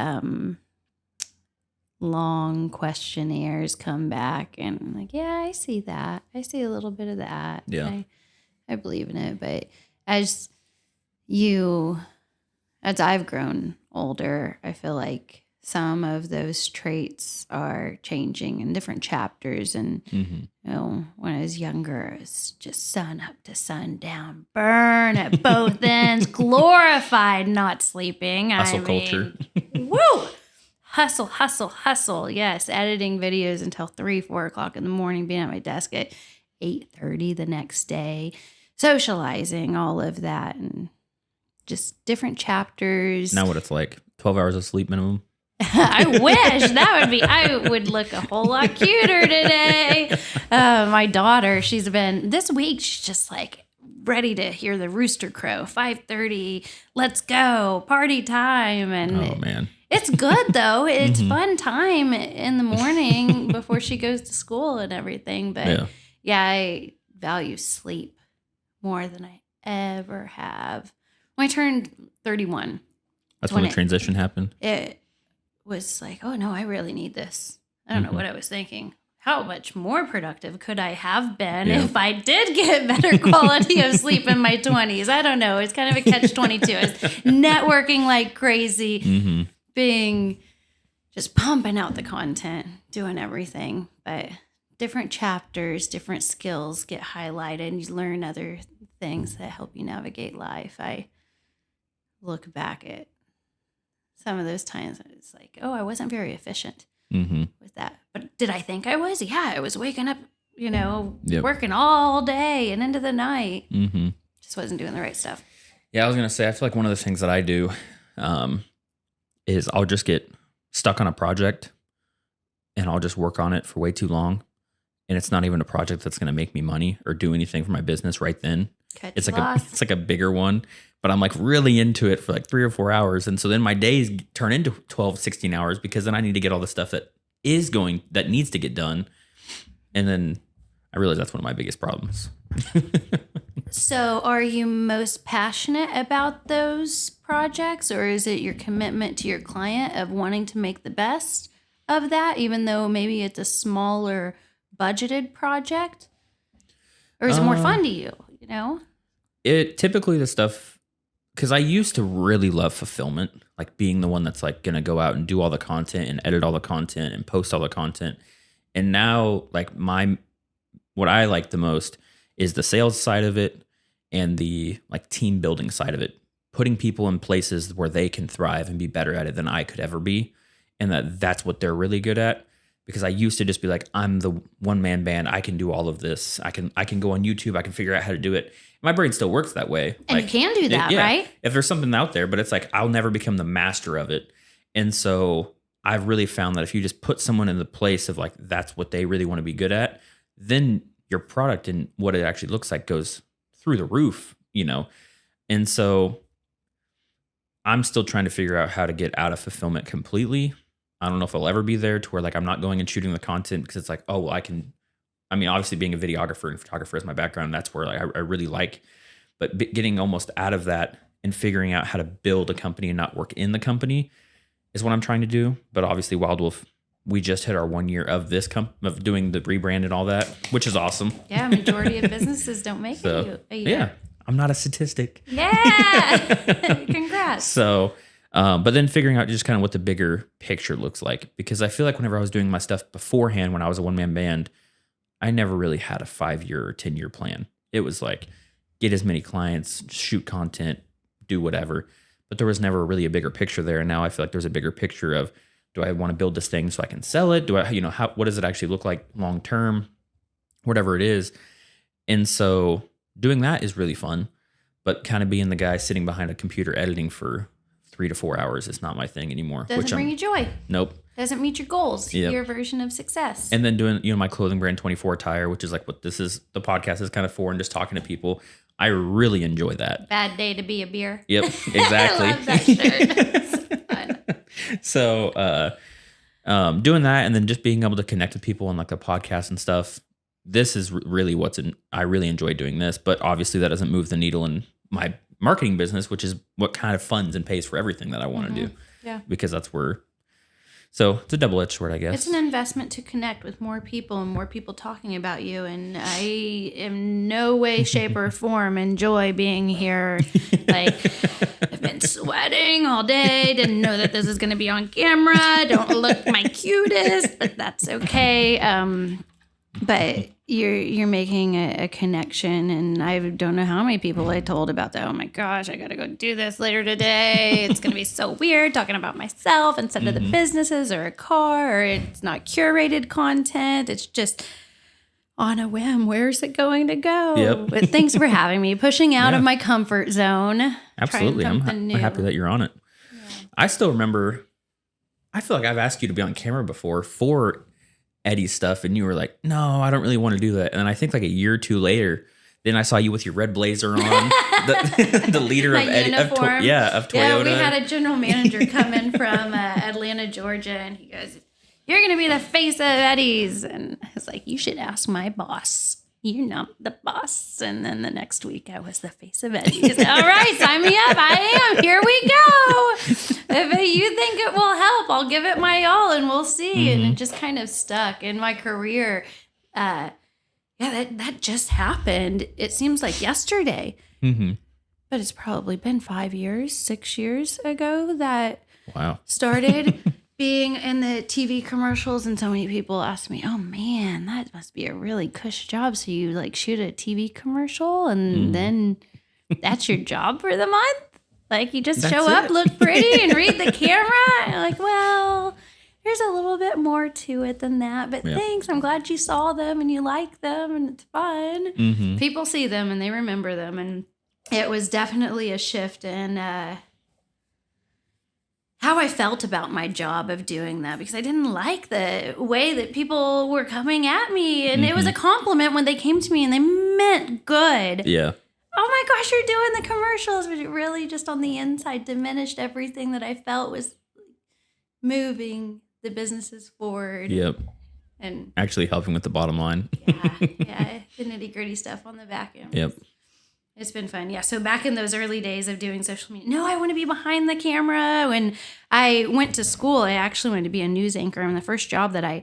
long questionnaires come back and I'm like, yeah, I see that. I see a little bit of that. Yeah. I believe in it. But as I've grown older, I feel like some of those traits are changing in different chapters. And, you know, when I was younger, it was just sun up to sundown, burn at both ends, glorified not sleeping. Hustle culture. Woo! Hustle, hustle, hustle. Yes, editing videos until 3, 4 o'clock in the morning, being at my desk at 8:30 the next day, socializing, all of that, and just different chapters. Now what it's like, 12 hours of sleep minimum. I wish I would look a whole lot cuter today. My daughter, this week, she's just like ready to hear the rooster crow. 5:30, let's go, party time. And oh man, it's good though. It's fun time in the morning before she goes to school and everything. But yeah, I value sleep more than I ever have. When I turned 31, that's when the transition happened. It was like, oh no, I really need this. I don't know what I was thinking. How much more productive could I have been if I did get better quality of sleep in my 20s? I don't know. It's kind of a catch-22. I was networking like crazy, being just pumping out the content, doing everything. But different chapters, different skills get highlighted, and you learn other things that help you navigate life. I look back at some of those times, it's like, oh, I wasn't very efficient with that. But did I think I was? Yeah, I was waking up, working all day and into the night. Just wasn't doing the right stuff. Yeah, I was going to say, I feel like one of the things that I do is I'll just get stuck on a project and I'll just work on it for way too long. And it's not even a project that's going to make me money or do anything for my business right then. It's like a bigger one, but I'm like really into it for like 3 or 4 hours. And so then my days turn into 12, 16 hours because then I need to get all the stuff that needs to get done. And then I realize that's one of my biggest problems. So are you most passionate about those projects, or is it your commitment to your client of wanting to make the best of that, even though maybe it's a smaller budgeted project? Or is it more fun to you, It typically the stuff, because I used to really love fulfillment, like being the one that's like going to go out and do all the content and edit all the content and post all the content. And now like what I like the most is the sales side of it and the like team building side of it, putting people in places where they can thrive and be better at it than I could ever be. And that's what they're really good at. Because I used to just be like, I'm the one-man band. I can do all of this. I can go on YouTube. I can figure out how to do it. My brain still works that way. And you can do that, right? If there's something out there, but it's like, I'll never become the master of it. And so I've really found that if you just put someone in the place of like, that's what they really want to be good at, then your product and what it actually looks like goes through the roof, And so I'm still trying to figure out how to get out of fulfillment completely. I don't know if I'll ever be there to where like I'm not going and shooting the content because it's like, oh, well, obviously being a videographer and photographer is my background. That's where like I really like, but getting almost out of that and figuring out how to build a company and not work in the company is what I'm trying to do. But obviously Wild Wolf, we just hit our 1 year of this of doing the rebrand and all that, which is awesome. Yeah. Majority of businesses don't make it a year. Yeah. I'm not a statistic. Yeah. Congrats. So, but then figuring out just kind of what the bigger picture looks like, because I feel like whenever I was doing my stuff beforehand, when I was a one-man band, I never really had a 5-year or 10-year plan. It was like, get as many clients, shoot content, do whatever. But there was never really a bigger picture there. And now I feel like there's a bigger picture of, do I want to build this thing so I can sell it? Do I, what does it actually look like long-term? Whatever it is. And so doing that is really fun, but kind of being the guy sitting behind a computer editing for 3 to 4 hours is not my thing anymore. Doesn't bring you joy. Nope. Doesn't meet your goals. Yep. Your version of success. And then doing, my clothing brand 24 Attire, which is like what this is, the podcast is kind of for, and just talking to people. I really enjoy that. Bad day to be a beer. Yep, exactly. I love that shirt. It's fun. So, doing that and then just being able to connect with people on like the podcast and stuff. This is really I really enjoy doing this, but obviously that doesn't move the needle in my marketing business, which is what kind of funds and pays for everything that I want to do. Yeah. Because that's where, so it's a double-edged sword, I guess. It's an investment to connect with more people and more people talking about you. And I in no way, shape, or form enjoy being here. Like, I've been sweating all day. Didn't know that this is going to be on camera. Don't look my cutest, but that's okay. But you're making a connection, and I don't know how many people I told about that. Oh my gosh, I gotta go do this later today. It's gonna be so weird talking about myself instead of the businesses or a car, or it's not curated content. It's just on a whim. Where's it going to go? Yep. But thanks for having me, pushing out of my comfort zone. Absolutely, I'm happy that you're on it. Yeah. I still remember. I feel like I've asked you to be on camera before for Eddie's stuff, and you were like, no, I don't really want to do that. And I think like a year or two later, then I saw you with your red blazer on, the leader of Eddie, of Toyota. Yeah, we had a general manager come in from Atlanta, Georgia, and he goes, "You're going to be the face of Eddie's." And I was like, "You should ask my boss. You're not the boss." And then the next week, I was the face of Eddie's. All right, sign me up. I am. Here we go. If you think it will help, I'll give it my all, and we'll see. And it just kind of stuck in my career. That just happened. It seems like yesterday, but it's probably been 5 years, 6 years ago that started being in the TV commercials. And so many people ask me, "Oh man, that must be a really cush job. So you like shoot a TV commercial and then that's your job for the month? Like you just show up, look pretty, and read the camera?" And I'm like, well, there's a little bit more to it than that. But thanks. I'm glad you saw them and you like them and it's fun. People see them and they remember them. And it was definitely a shift in how I felt about my job of doing that, because I didn't like the way that people were coming at me. And it was a compliment when they came to me and they meant good. Yeah. Oh my gosh, you're doing the commercials. But it really just on the inside diminished everything that I felt was moving the businesses forward. Yep. And actually helping with the bottom line. yeah, the nitty gritty stuff on the back end. Yep. It's been fun. Yeah. So back in those early days of doing social media, no, I want to be behind the camera. When I went to school, I actually wanted to be a news anchor. And the first job that I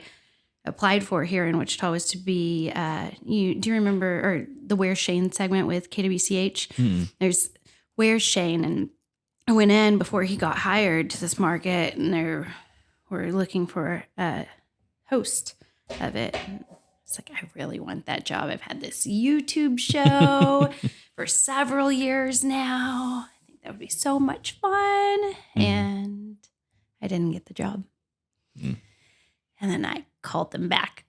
applied for here in Wichita was to be, do you remember or the Where's Shane segment with KWCH? There's Where's Shane? And I went in before he got hired to this market, and they were looking for a host of it. And it's like, I really want that job. I've had this YouTube show for several years now. I think that would be so much fun. And I didn't get the job. And then I called them back.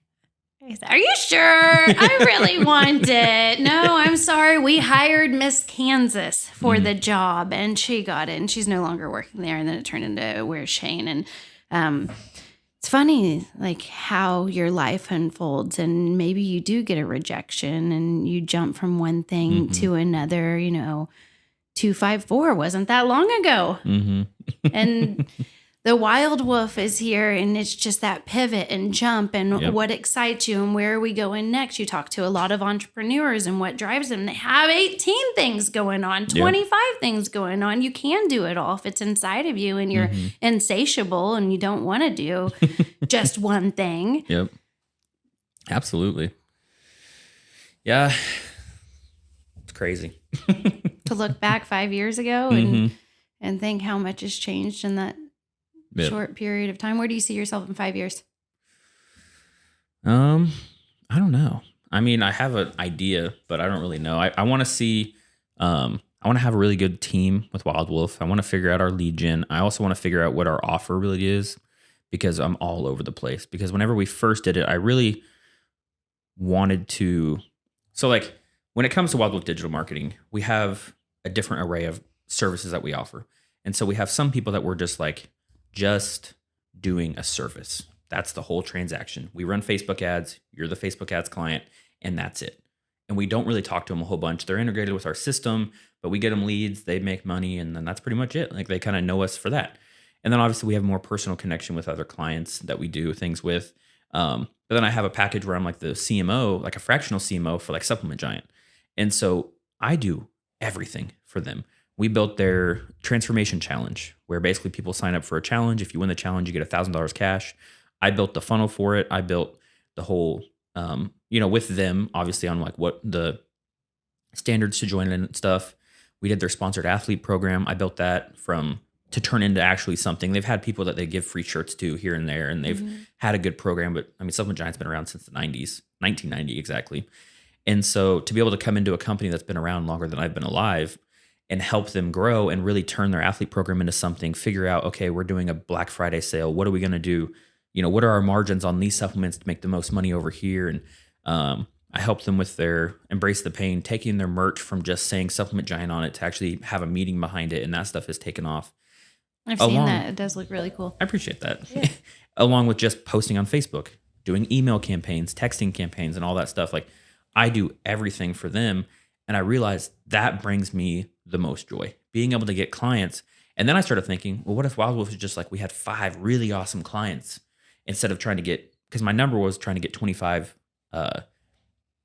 I said, "Are you sure? I really want it." "No, I'm sorry. We hired Miss Kansas for the job and she got it and she's no longer working there." And then it turned into Where's Shane? And it's funny, like how your life unfolds, and maybe you do get a rejection and you jump from one thing to another. 254 wasn't that long ago. And the wild wolf is here, and it's just that pivot and jump and what excites you and where are we going next. You talk to a lot of entrepreneurs and what drives them. They have 18 things going on, 25 things going on. You can do it all if it's inside of you and you're insatiable and you don't want to do just one thing. Yep. Absolutely. Yeah. It's crazy. To look back 5 years ago and think how much has changed in that short period of time. Where do you see yourself in 5 years? I don't know. I mean, I have an idea, but I don't really know. I want to see, I want to have a really good team with Wild Wolf. I want to figure out our lead gen. I also want to figure out what our offer really is, because I'm all over the place. Because whenever we first did it, I really wanted to, so like when it comes to Wild Wolf digital marketing, we have a different array of services that we offer. And so we have some people that we're just doing a service. That's the whole transaction. We run Facebook ads. You're the Facebook ads client, and that's it. And we don't really talk to them a whole bunch. They're integrated with our system, but we get them leads, they make money, and then that's pretty much it. Like they kind of know us for that. And then obviously we have more personal connection with other clients that we do things with. But then I have a package where I'm like the CMO, like a fractional CMO for like Supplement Giant. And so I do everything for them. We built their transformation challenge where basically people sign up for a challenge. If you win the challenge, you get $1,000 cash. I built the funnel for it. I built the whole, with them, obviously on like what the standards to join in and stuff. We did their sponsored athlete program. I built that to turn into actually something. They've had people that they give free shirts to here and there, and they've had a good program. But I mean, Supplement Giant's been around since the 90s, 1990 exactly. And so to be able to come into a company that's been around longer than I've been alive and help them grow and really turn their athlete program into something, figure out, okay, we're doing a Black Friday sale. What are we going to do? What are our margins on these supplements to make the most money over here? And I help them with their Embrace the Pain, taking their merch from just saying Supplement Giant on it to actually have a meeting behind it. And that stuff has taken off. I've seen that. It does look really cool. I appreciate that. Yeah. Along with just posting on Facebook, doing email campaigns, texting campaigns, and all that stuff. Like I do everything for them. And I realized that brings me the most joy, being able to get clients. And then I started thinking, well, what if Wild Wolf is just like we had 5 really awesome clients instead of trying to get, because my number was trying to get 25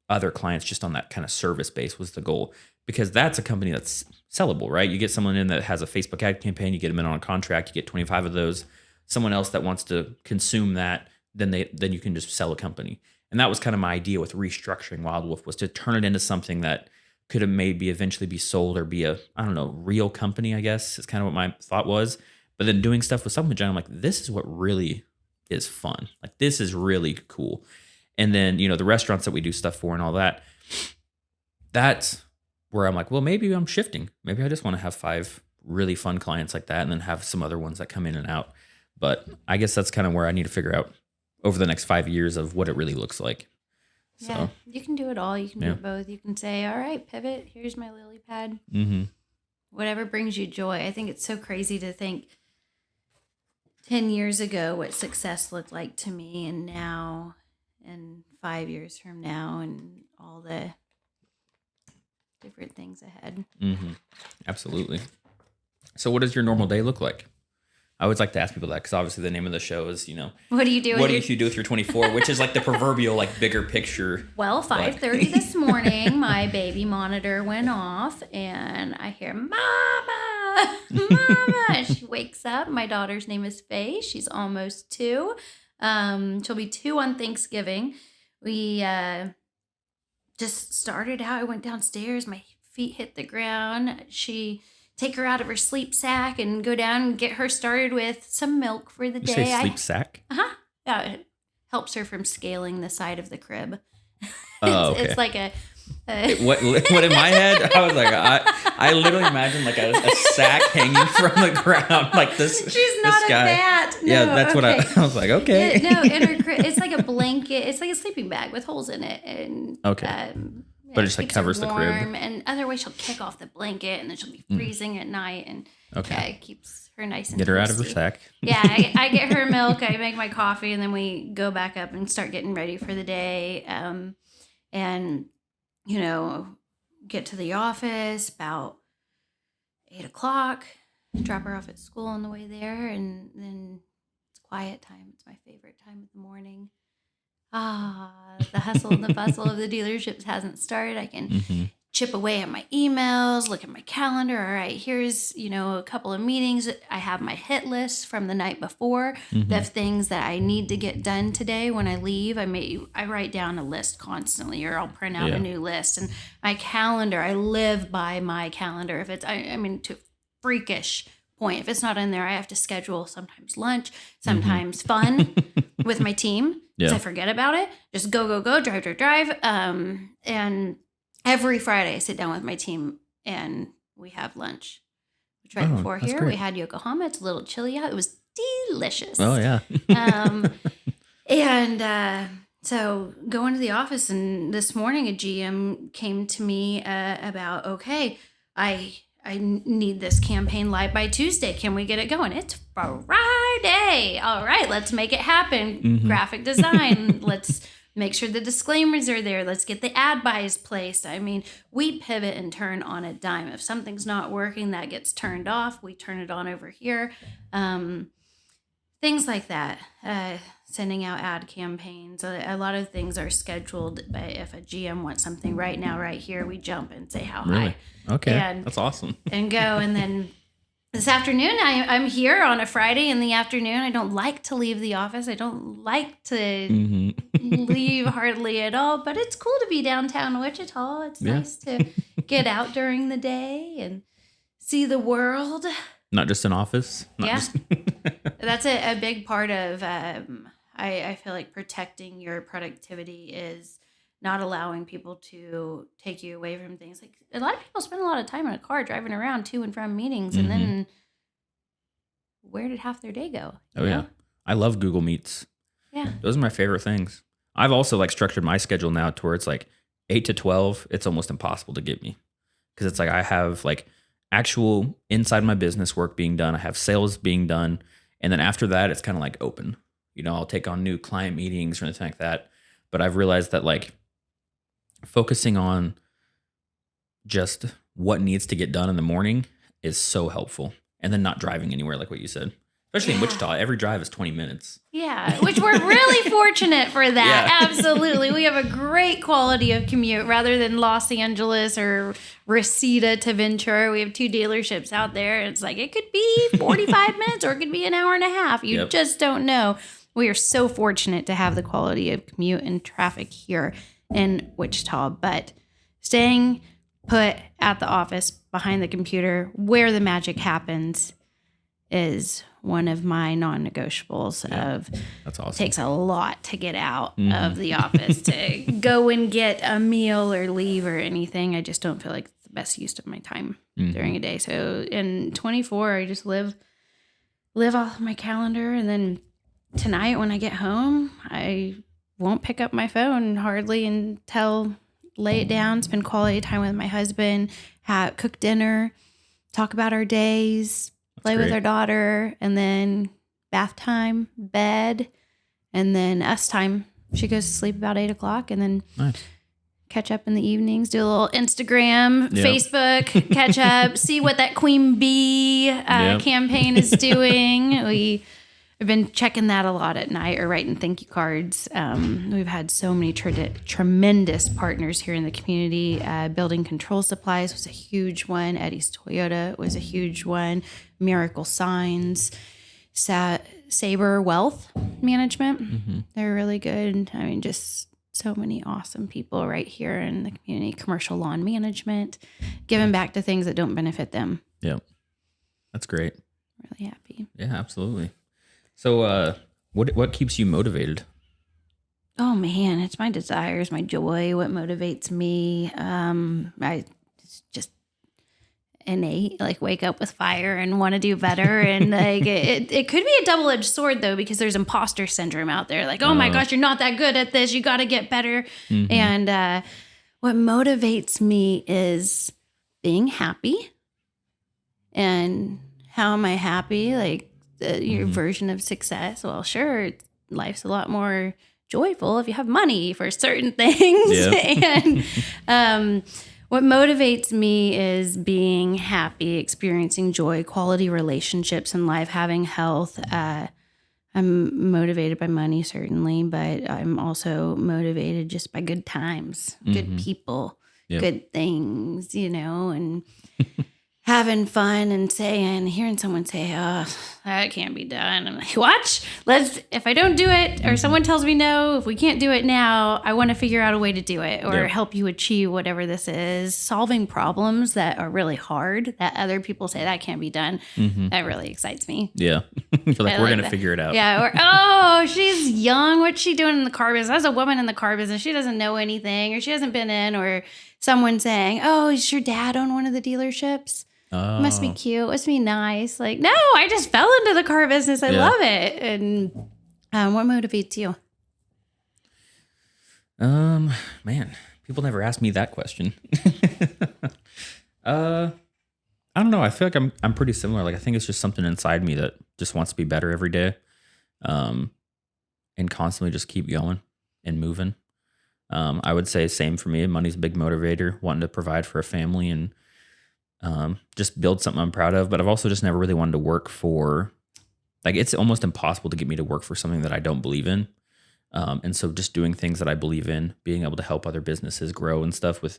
other clients just on that kind of service base was the goal. Because that's a company that's sellable, right? You get someone in that has a Facebook ad campaign, you get them in on a contract, you get 25 of those. Someone else that wants to consume that, then you can just sell a company. And that was kind of my idea with restructuring Wild Wolf, was to turn it into something that could have maybe eventually be sold or be a, I don't know, real company, I guess, is kind of what my thought was. But then doing stuff with Supplement Giant, I'm like, this is what really is fun. Like, this is really cool. And then, the restaurants that we do stuff for and all that, that's where I'm like, well, maybe I'm shifting. Maybe I just want to have 5 really fun clients like that and then have some other ones that come in and out. But I guess that's kind of where I need to figure out over the next 5 years of what it really looks like. So, yeah, you can do it all. You can do both. You can say, all right, pivot. Here's my lily pad. Mm-hmm. Whatever brings you joy. I think it's so crazy to think 10 years ago what success looked like to me, and now, and 5 years from now, and all the different things ahead. Mm-hmm. Absolutely. So what does your normal day look like? I always like to ask people that because obviously the name of the show is, what do you do? What do you do with your 24, which is like the proverbial like bigger picture. Well, 5:30 this morning, my baby monitor went off and I hear, Mama, Mama. She wakes up. My daughter's name is Faye. She's almost 2. She'll be 2 on Thanksgiving. We just started out. I went downstairs. My feet hit the ground. Take her out of her sleep sack and go down and get her started with some milk for the day. You say sleep sack? Uh-huh. Yeah, it helps her from scaling the side of the crib. Oh, okay. It's like a what in my head, I was like, I literally imagine like a sack hanging from the ground like this. She's not this guy. a bat. No, yeah, that's okay. what I was like, okay. In her crib, it's like a blanket. It's like a sleeping bag with holes in it. And okay. But it just like covers the crib. And otherwise she'll kick off the blanket and then she'll be freezing at night. And it keeps her nice and get her toasty. out of her sack. Yeah, I get her milk. I make my coffee, and then we go back up and start getting ready for the day. And get to the office about 8:00. Drop her off at school on the way there, and then it's quiet time. It's my favorite time of the morning. The hustle and the bustle of the dealerships hasn't started. I can chip away at my emails, look at my calendar. All right, here's, a couple of meetings. I have my hit list from the night before of things that I need to get done today when I leave. I write down a list constantly, or I'll print out a new list. And my calendar, I live by my calendar. If it's, to freakish point. If it's not in there, I have to schedule sometimes lunch, sometimes fun with my team. Because I forget about it. Just go, drive. And every Friday I sit down with my team and we have lunch. Which before here, great. We had Yokohama. It's a little chilly out. It was delicious. Oh, yeah. So going to the office, and this morning a GM came to me about, okay, I need this campaign live by Tuesday. Can we get it going? It's Friday. All right, let's make it happen. Graphic design. Let's make sure the disclaimers are there. Let's get the ad buys placed. I mean, we pivot and turn on a dime. If something's not working, that gets turned off. We turn it on over here. Things like that. Sending out ad campaigns. A lot of things are scheduled. But if a GM wants something right now, right here, we jump and say how high. Okay, that's awesome. And go. And then this afternoon, I'm here on a Friday in the afternoon. I don't like to leave the office. I don't like to leave hardly at all. But it's cool to be downtown Wichita. It's nice to get out during the day and see the world. Not just an office. That's a big part of, I feel like protecting your productivity is not allowing people to take you away from things. Like a lot of people spend a lot of time in a car driving around to and from meetings. And then where did half their day go? Oh, yeah. I love Google Meets. Yeah. Those are my favorite things. I've also like structured my schedule now to where it's like 8 to 12. It's almost impossible to get me because it's like I have like actual inside my business work being done. I have sales being done. And then after that, it's kind of like open. You know, I'll take on new client meetings or anything like that. But I've realized that like focusing on just what needs to get done in the morning is so helpful. And then not driving anywhere, like what you said. Especially in Wichita, every drive is 20 minutes. Yeah, which we're really fortunate for that. Yeah. Absolutely. We have a great quality of commute rather than Los Angeles or Reseda to Ventura. We have 2 dealerships out there. It's like it could be 45 minutes or it could be an hour and a half. You just don't know. We are so fortunate to have the quality of commute and traffic here in Wichita. But staying put at the office behind the computer where the magic happens is one of my non-negotiables. That's awesome. Takes a lot to get out of the office to go and get a meal or leave or anything. I just don't feel like it's the best use of my time during a day. So in 24, I just live off my calendar. And then tonight when I get home, I won't pick up my phone hardly until lay it down, spend quality time with my husband, cook dinner, talk about our days, play with our daughter, and then bath time, bed, and then us time. She goes to sleep about 8 o'clock, and then catch up in the evenings, do a little Instagram, Facebook, catch up, see what that Queen Bee campaign is doing. We've been checking that a lot at night or writing thank you cards. We've had so many tremendous partners here in the community. Building Control Supplies was a huge one. Eddie's Toyota was a huge one. Miracle Signs, Sabre Wealth Management. They're really good. I mean, just so many awesome people right here in the community. Commercial Lawn Management, giving back to things that don't benefit them. Yep. That's great. Really happy. Yeah, absolutely. So what keeps you motivated? Oh man, it's my desires, my joy, what motivates me. It's just innate, like wake up with fire and want to do better. And like it could be a double-edged sword though, because there's imposter syndrome out there. Like, oh my gosh, you're not that good at this. You got to get better. And what motivates me is being happy. And how am I happy? Like your version of success. Well, sure, life's a lot more joyful if you have money for certain things. And what motivates me is being happy, experiencing joy, quality relationships in life, having health. I'm motivated by money, certainly, but I'm also motivated just by good times, good people, good things, you know, and having fun and hearing someone say, oh, that can't be done. I'm like, watch, if I don't do it or someone tells me no, if we can't do it now, I want to figure out a way to do it or help you achieve whatever this is. Solving problems that are really hard that other people say that can't be done. That really excites me. Yeah. You're like, we're going to figure it out. Yeah. Or, oh, she's young. What's she doing in the car business? As a woman in the car business, she doesn't know anything or she hasn't been in, or someone saying, oh, is your dad own one of the dealerships? Oh. Must be cute. Must be nice. Like, no, I just fell into the car business. I love it. And what motivates you? Man, people never ask me that question. I don't know. I feel like I'm pretty similar. Like I think it's just something inside me that just wants to be better every day. And constantly just keep going and moving. I would say same for me. Money's a big motivator, wanting to provide for a family and just build something I'm proud of. But I've also just never really wanted to work for, like, it's almost impossible to get me to work for something that I don't believe in. And so just doing things that I believe in, being able to help other businesses grow and stuff with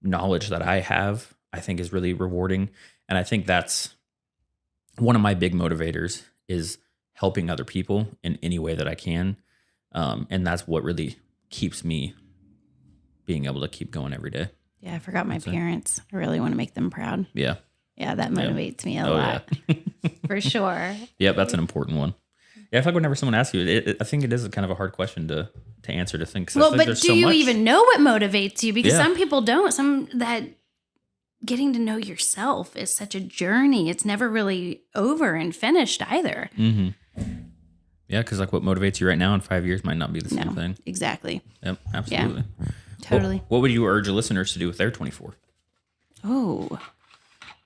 knowledge that I have, I think is really rewarding. And I think that's one of my big motivators is helping other people in any way that I can. And that's what really keeps me being able to keep going every day. Yeah, I forgot my parents. I really want to make them proud. Yeah. Yeah, that motivates me a lot. Yeah. For sure. Yeah, that's an important one. Yeah, I feel like whenever someone asks you, I think it is kind of a hard question to answer, to think. Well, but do you even know what motivates you? Because some people don't. That getting to know yourself is such a journey. It's never really over and finished either. Mm-hmm. Yeah, because like what motivates you right now in 5 years might not be the same thing. Exactly. Yep, absolutely. Yeah, totally. What would you urge your listeners to do with their 24? Oh,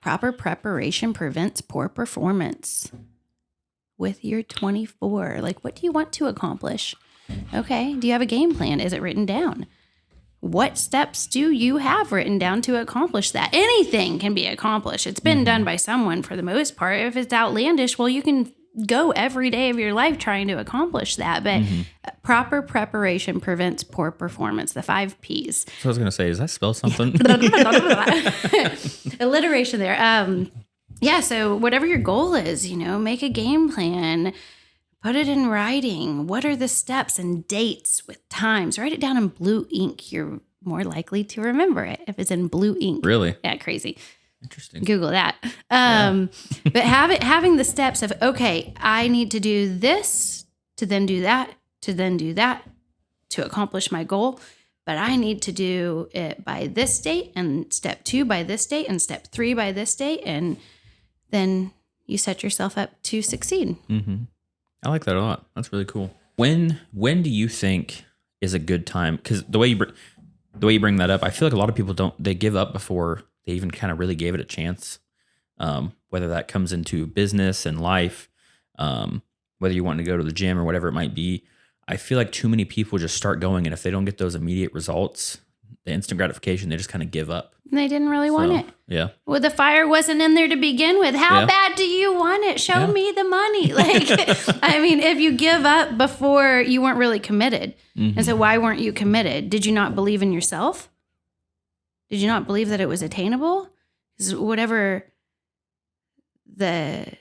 proper preparation prevents poor performance. With your 24, like, what do you want to accomplish? Okay. Do you have a game plan? Is it written down? What steps do you have written down to accomplish that? Anything can be accomplished. It's been done by someone for the most part. If it's outlandish, well, you can go every day of your life trying to accomplish that. But proper preparation prevents poor performance. The 5 Ps. So I was going to say, does that spell something? Alliteration there. Yeah, so whatever your goal is, make a game plan, put it in writing. What are the steps and dates with times? Write it down in blue ink. You're more likely to remember it if it's in blue ink. Really? Yeah, crazy. Interesting. Google that. But having the steps of, okay, I need to do this, to then do that, to then do that, to accomplish my goal. But I need to do it by this date, and step 2 by this date, and step 3 by this date, and then you set yourself up to succeed. Mm-hmm. I like that a lot. That's really cool. When do you think is a good time? Because the way you bring that up, I feel like a lot of people they give up before they even kind of really gave it a chance. Whether that comes into business and life, whether you want to go to the gym or whatever it might be. I feel like too many people just start going, and if they don't get those immediate results, the instant gratification, they just kind of give up. They didn't really want it. Yeah. Well, the fire wasn't in there to begin with. How bad do you want it? Show me the money. Like, I mean, if you give up before, you weren't really committed. And so why weren't you committed? Did you not believe in yourself? Did you not believe that it was attainable? Because whatever the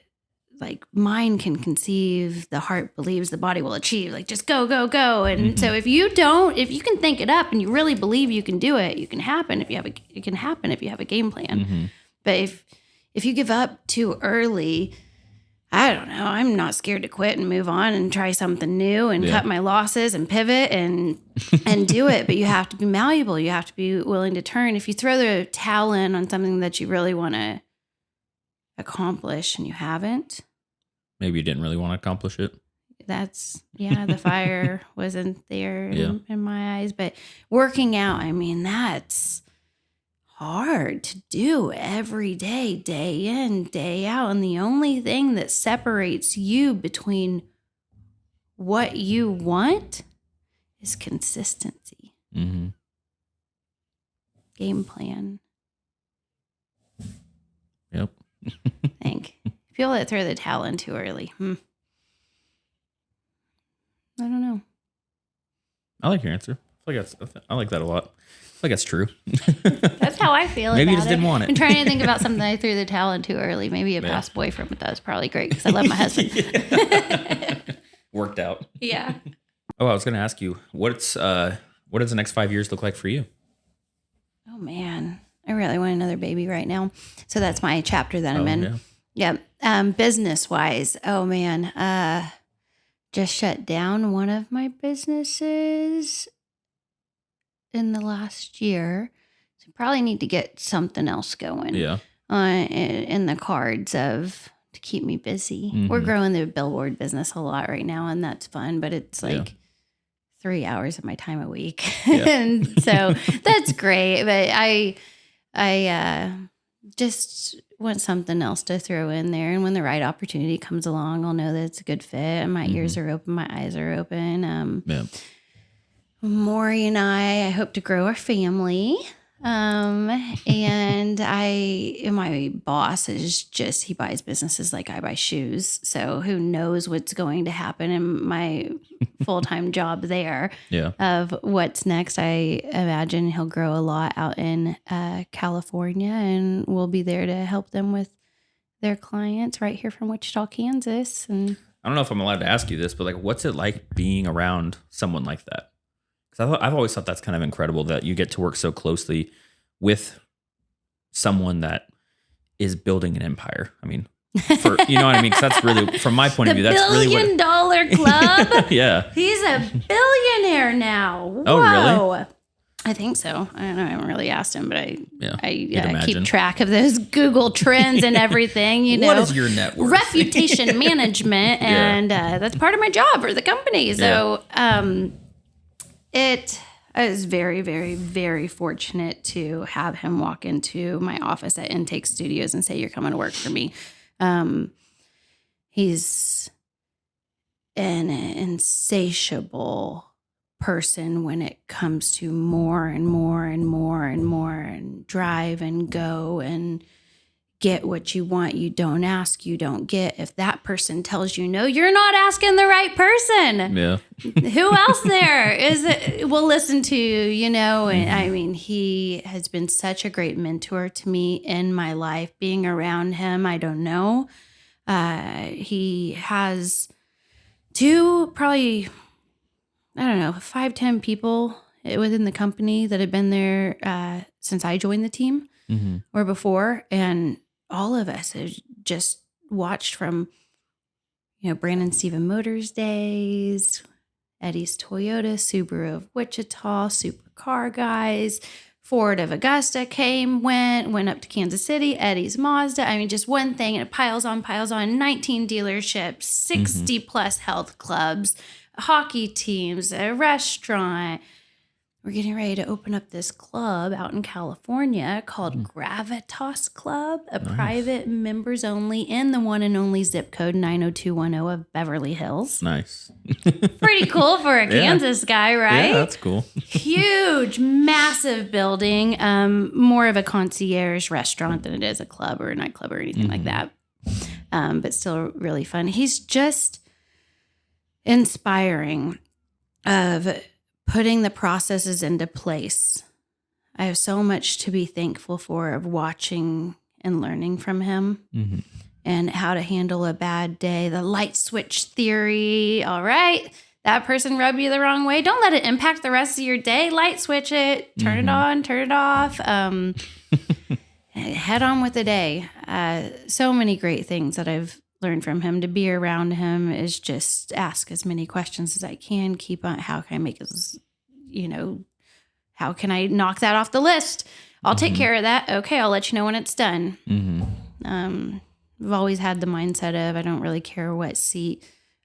mind can conceive, the heart believes, the body will achieve. Like, just go, go, go. And so if you can think it up and you really believe you can do it, it can happen if you have a game plan. But if you give up too early, I don't know. I'm not scared to quit and move on and try something new and cut my losses and pivot and do it. But you have to be malleable. You have to be willing to turn. If you throw the towel in on something that you really want to accomplish and you haven't, maybe you didn't really want to accomplish it. That's the fire wasn't there in my eyes. But working out, I mean, that's hard to do every day, day in, day out. And the only thing that separates you between what you want is consistency. Game plan. Yep. Think. People that throw the towel in too early. I don't know. I like your answer. I like that a lot. I think that's true. That's how I feel. Maybe about you just didn't want it. I'm trying to think about something I threw the towel in too early. Maybe a past boyfriend, but that was probably great because I love my husband. Worked out. Yeah. Oh, I was going to ask you, what does the next 5 years look like for you? Oh man, I really want another baby right now. So that's my chapter that I'm in. Yeah. Business wise, oh man, just shut down one of my businesses in the last year. So probably need to get something else going. Yeah. In the cards to keep me busy. We're growing the billboard business a lot right now, and that's fun, but it's like 3 hours of my time a week. Yeah. And so that's great. But I just want something else to throw in there. And when the right opportunity comes along, I'll know that it's a good fit. And my ears are open, my eyes are open. Maury and I hope to grow our family. And my boss is just, he buys businesses like I buy shoes. So who knows what's going to happen in my full-time job there of what's next. I imagine he'll grow a lot out in California, and we'll be there to help them with their clients right here from Wichita, Kansas. And I don't know if I'm allowed to ask you this, but like, what's it like being around someone like that? Because I've always thought that's kind of incredible that you get to work so closely with someone that is building an empire. I mean, you know what I mean? Because that's really, from my point of view, that's really what... $1 billion club? Yeah. He's a billionaire now. Whoa. Oh, really? I think so. I don't know. I haven't really asked him, but I keep imagine. track of those Google trends and everything. You know, what is your net worth? Reputation management, and that's part of my job for the company. So, I was very, very, very fortunate to have him walk into my office at Intake Studios and say, "You're coming to work for me." He's an insatiable person when it comes to more and more and more and more, and drive and go and get what you want. You don't ask, you don't get. If that person tells you no, you're not asking the right person. Yeah. Who else there will listen to you, you know? And I mean, he has been such a great mentor to me in my life. Being around him, I don't know. He has probably 5, 10 people within the company that have been there since I joined the team or before. And all of us have just watched from, Brandon Stephen Motors days, Eddie's Toyota, Subaru of Wichita, Supercar guys, Ford of Augusta went up to Kansas City, Eddie's Mazda. I mean, just one thing, and it piles on, 19 dealerships, 60 plus health clubs, hockey teams, a restaurant. We're getting ready to open up this club out in California called Gravitas Club, a private members only in the one and only zip code 90210 of Beverly Hills. Nice. Pretty cool for a Kansas guy, right? Yeah, that's cool. Huge, massive building, more of a concierge restaurant than it is a club or a nightclub or anything like that. But still really fun. He's just inspiring of putting the processes into place. I have so much to be thankful for of watching and learning from him and how to handle a bad day. The light switch theory. All right. That person rubbed you the wrong way. Don't let it impact the rest of your day. Light switch it. Turn it on, turn it off. Head on with the day. So many great things that I've learned from him. To be around him is just ask as many questions as I can. Keep on, how can I make this, how can I knock that off the list? I'll take care of that. Okay, I'll let you know when it's done. I've always had the mindset of I don't really care what seat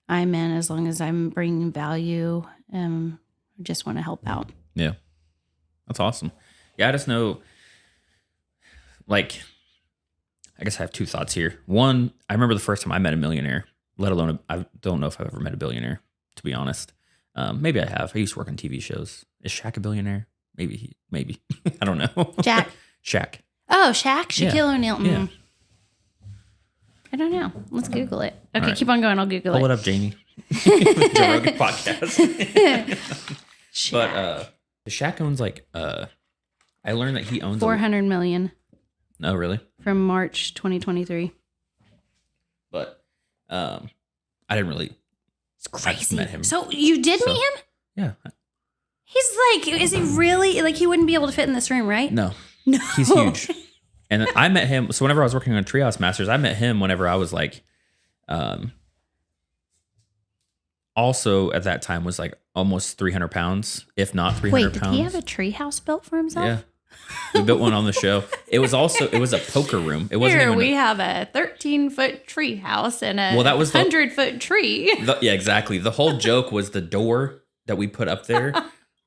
I'm in as long as I'm bringing value. I just want to help out. Yeah, that's awesome. Yeah, I just know, I guess I have two thoughts here. One, I remember the first time I met a millionaire, let alone, I don't know if I've ever met a billionaire, to be honest. Maybe I have. I used to work on TV shows. Is Shaq a billionaire? Maybe. I don't know. Jack. Shaq. Oh, Shaq? Shaquille O'Neal. Yeah. I don't know. Let's Google it. Okay, right. Keep on going. I'll Google Pull it. it up, Jamie. Joe Rogan podcast. But Shaq owns I learned that he owns $400 million. No, really? From March 2023. But I didn't really. It's crazy. Met him. So you did meet him? Yeah. He's is he really, he wouldn't be able to fit in this room, right? No. He's huge. And I met him. So whenever I was working on Treehouse Masters, I met him whenever I was also at that time was almost 300 pounds, if not 300 pounds. Wait, did he have a treehouse built for himself? Yeah. We built one on the show. It was a poker room. It wasn't Here we have a 13-foot tree house and a 100-foot tree. Yeah, exactly. The whole joke was the door that we put up there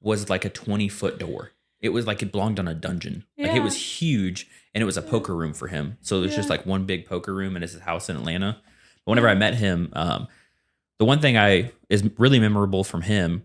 was like a 20-foot door. It was like it belonged on a dungeon. Like it was huge, and it was a poker room for him. So there's just like one big poker room in his house in Atlanta. But whenever I met him, the one thing is really memorable from him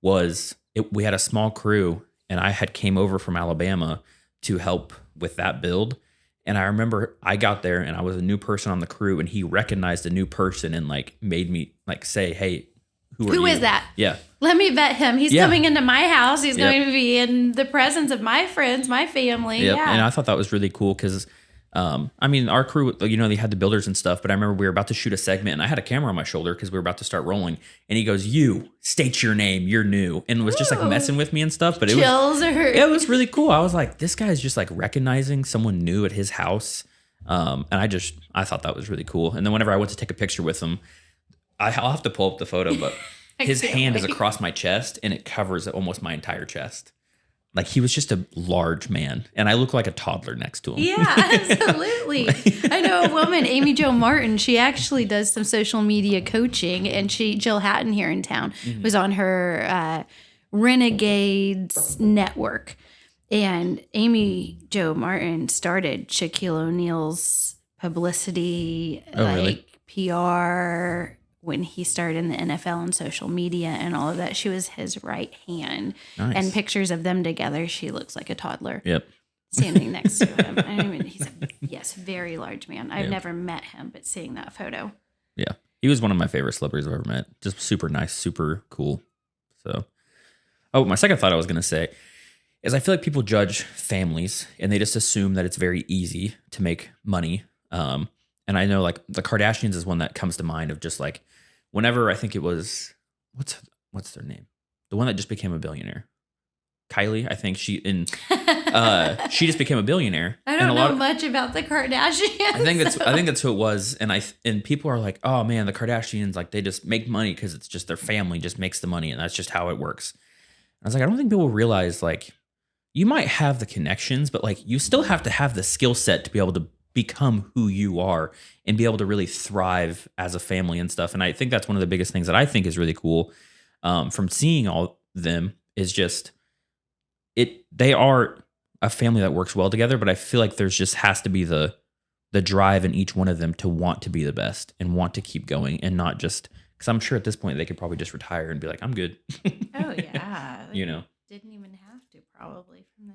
was we had a small crew, and I had came over from Alabama to help with that build. And I remember I got there and I was a new person on the crew, and he recognized a new person and like made me like say, "Hey, who is that? Yeah. Let me vet him. He's coming into my house. He's going to be in the presence of my friends, my family." Yep. Yeah. And I thought that was really cool because, I mean, our crew, you know, they had the builders and stuff, but I remember we were about to shoot a segment and I had a camera on my shoulder because we were about to start rolling. And he goes, "You state your name. You're new." And was just like messing with me and stuff. But it was really cool. I was like, this guy's just like recognizing someone new at his house. And I thought that was really cool. And then whenever I went to take a picture with him, I'll have to pull up the photo, but his hand is across my chest and it covers almost my entire chest. Like he was just a large man, and I look like a toddler next to him. Yeah, absolutely. I know a woman, Amy Jo Martin. She actually does some social media coaching, and Jill Hatton here in town was on her Renegades network, and Amy Jo Martin started Shaquille O'Neal's publicity, really? PR. When he started in the NFL and social media and all of that, she was his right hand. Nice. And pictures of them together, she looks like a toddler. Yep. Standing next to him. I mean, he's very large man. I've never met him, but seeing that photo. Yeah. He was one of my favorite celebrities I've ever met. Just super nice, super cool. So, my second thought I was going to say is I feel like people judge families and they just assume that it's very easy to make money. And I know like the Kardashians is one that comes to mind of just like, whenever I think it was, what's their name? The one that just became a billionaire. Kylie, I think she just became a billionaire. I don't know much about the Kardashians. I think that's who it was. And people are like, "Oh man, the Kardashians, like they just make money because it's just their family just makes the money and that's just how it works." And I was like, I don't think people realize like you might have the connections, but like you still have to have the skill set to be able to become who you are and be able to really thrive as a family and stuff. And I think that's one of the biggest things that I think is really cool from seeing all of them is just they are a family that works well together, but I feel like there's just has to be the drive in each one of them to want to be the best and want to keep going and not just, because I'm sure at this point they could probably just retire and be like, I'm good. Oh yeah. You know, didn't even have to probably from the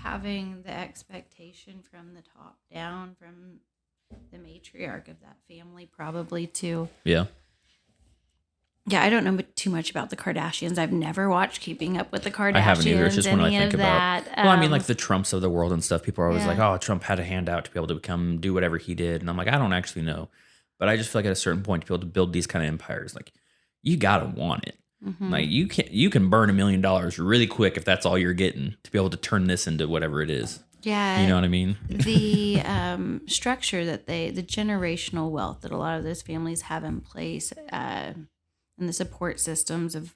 having the expectation from the top down from the matriarch of that family probably too. Yeah. Yeah, I don't know too much about the Kardashians. I've never watched Keeping Up with the Kardashians. I haven't either. It's just when I think about. Well, I mean, like the Trumps of the world and stuff. People are always like, "Oh, Trump had a handout to be able to do whatever he did," and I'm like, I don't actually know, but I just feel like at a certain point to be able to build these kind of empires, like you gotta want it. Mm-hmm. Like you can burn $1 million really quick if that's all you're getting to be able to turn this into whatever it is. Yeah, you know what I mean. The structure that the generational wealth that a lot of those families have in place. And the support systems of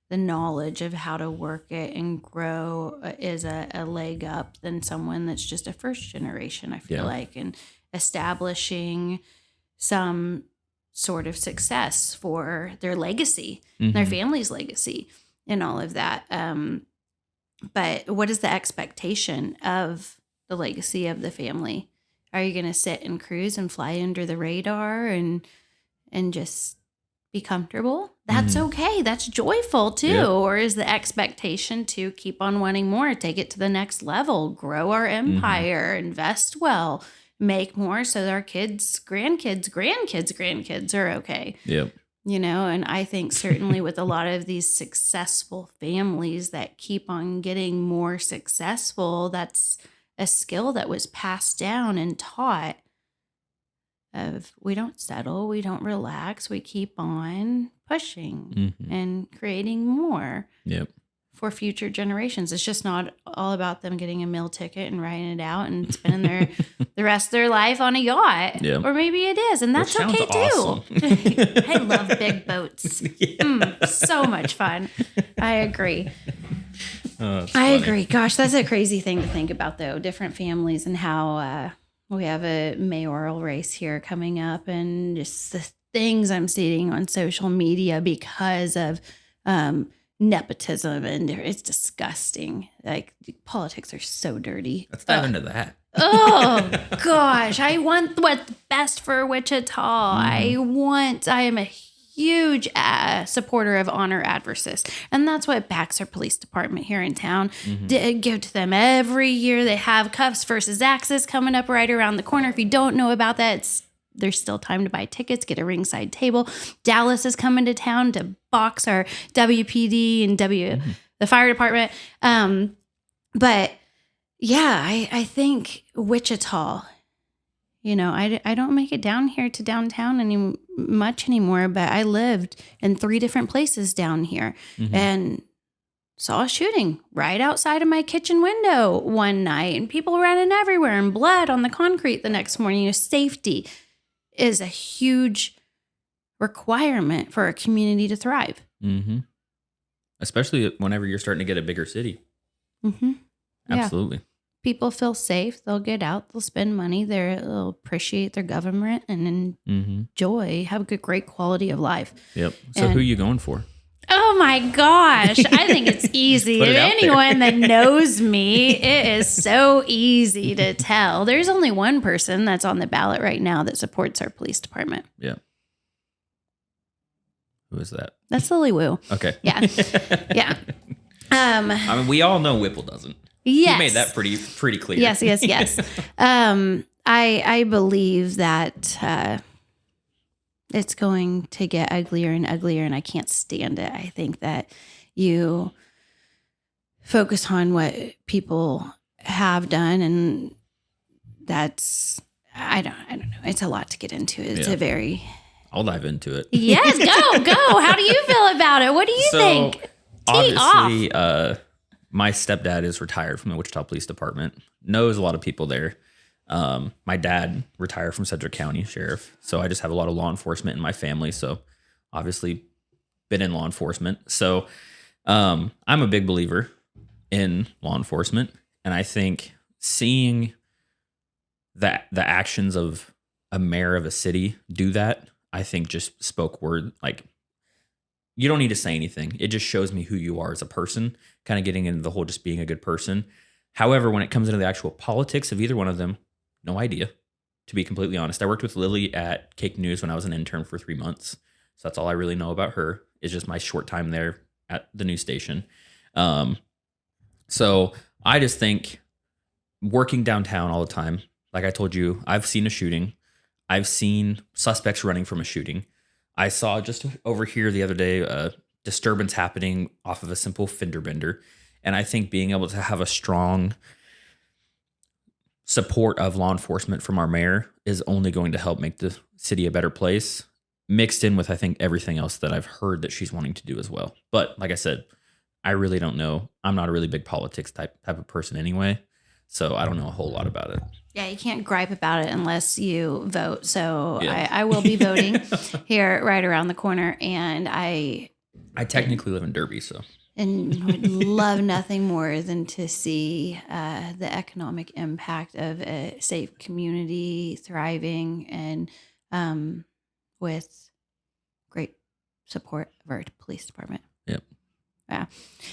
the knowledge of how to work it and grow is a leg up than someone that's just a first generation, I feel like, and establishing some sort of success for their legacy, their family's legacy and all of that. But what is the expectation of the legacy of the family? Are you going to sit and cruise and fly under the radar and just be comfortable? That's okay. That's joyful too. Yep. Or is the expectation to keep on wanting more, take it to the next level, grow our empire, invest well, make more so that our kids, grandkids are okay. Yep. You know, and I think certainly with a lot of these successful families that keep on getting more successful, that's a skill that was passed down and taught. Of we don't settle, we don't relax, we keep on pushing and creating more for future generations. It's just not all about them getting a meal ticket and writing it out and spending the rest of their life on a yacht. Or maybe it is, and that's okay awesome. too. I love big boats. So much fun. I agree. I agree. Gosh, that's a crazy thing to think about though. Different families and how we have a mayoral race here coming up and just the things I'm seeing on social media because of nepotism, and it's disgusting. Like, politics are so dirty. Let's dive into that. Oh gosh, I want what's best for Wichita. I am a huge supporter of honor adversaries, and that's what backs our police department here in town. Give to them every year. They have Cuffs versus Axis coming up right around the corner. If you don't know about that, there's still time to buy tickets, get a ringside table. Dallas is coming to town to box our WPD and the fire department. But yeah, I think Wichita, I don't make it down here to downtown much anymore, but I lived in 3 different places down here and saw a shooting right outside of my kitchen window one night, and people running everywhere and blood on the concrete the next morning. Safety is a huge requirement for a community to thrive. Especially whenever you're starting to get a bigger city. Absolutely. Yeah. People feel safe. They'll get out. They'll spend money. They'll appreciate their government and enjoy, have a great quality of life. Yep. So who are you going for? Oh my gosh. I think it's easy. Anyone that knows me, it is so easy to tell. There's only one person that's on the ballot right now that supports our police department. Yeah. Who is that? That's Lily Wu. Okay. Yeah. Yeah. I mean, we all know Whipple doesn't. Yes. You made that pretty clear. Yes. I believe that it's going to get uglier and uglier, and I can't stand it. I think that you focus on what people have done, and that's I don't know. It's a lot to get into. It's a very I'll dive into it. Yes, go. How do you feel about it? What do you think? Obviously, my stepdad is retired from the Wichita Police Department. Knows a lot of people there. My dad retired from Sedgwick County Sheriff, so I just have a lot of law enforcement in my family. So obviously, been in law enforcement. So I'm a big believer in law enforcement, and I think seeing that the actions of a mayor of a city do that, I think just spoke word. Like, you don't need to say anything. It just shows me who you are as a person, kind of getting into the whole just being a good person. However, when it comes into the actual politics of either one of them, no idea, to be completely honest. I worked with Lily at Cake News when I was an intern for 3 months. So that's all I really know about her, is just my short time there at the news station. So I just think working downtown all the time, like I told you, I've seen a shooting. I've seen suspects running from a shooting. I saw just over here the other day a disturbance happening off of a simple fender bender. And I think being able to have a strong support of law enforcement from our mayor is only going to help make the city a better place, mixed in with, I think, everything else that I've heard that she's wanting to do as well. But like I said, I really don't know. I'm not a really big politics type of person anyway. So I don't know a whole lot about it. Yeah, you can't gripe about it unless you vote. So yeah. I will be voting here right around the corner. And I technically live in Derby, so. And would love nothing more than to see the economic impact of a safe community thriving, and with great support of our police department. Yep. Yeah,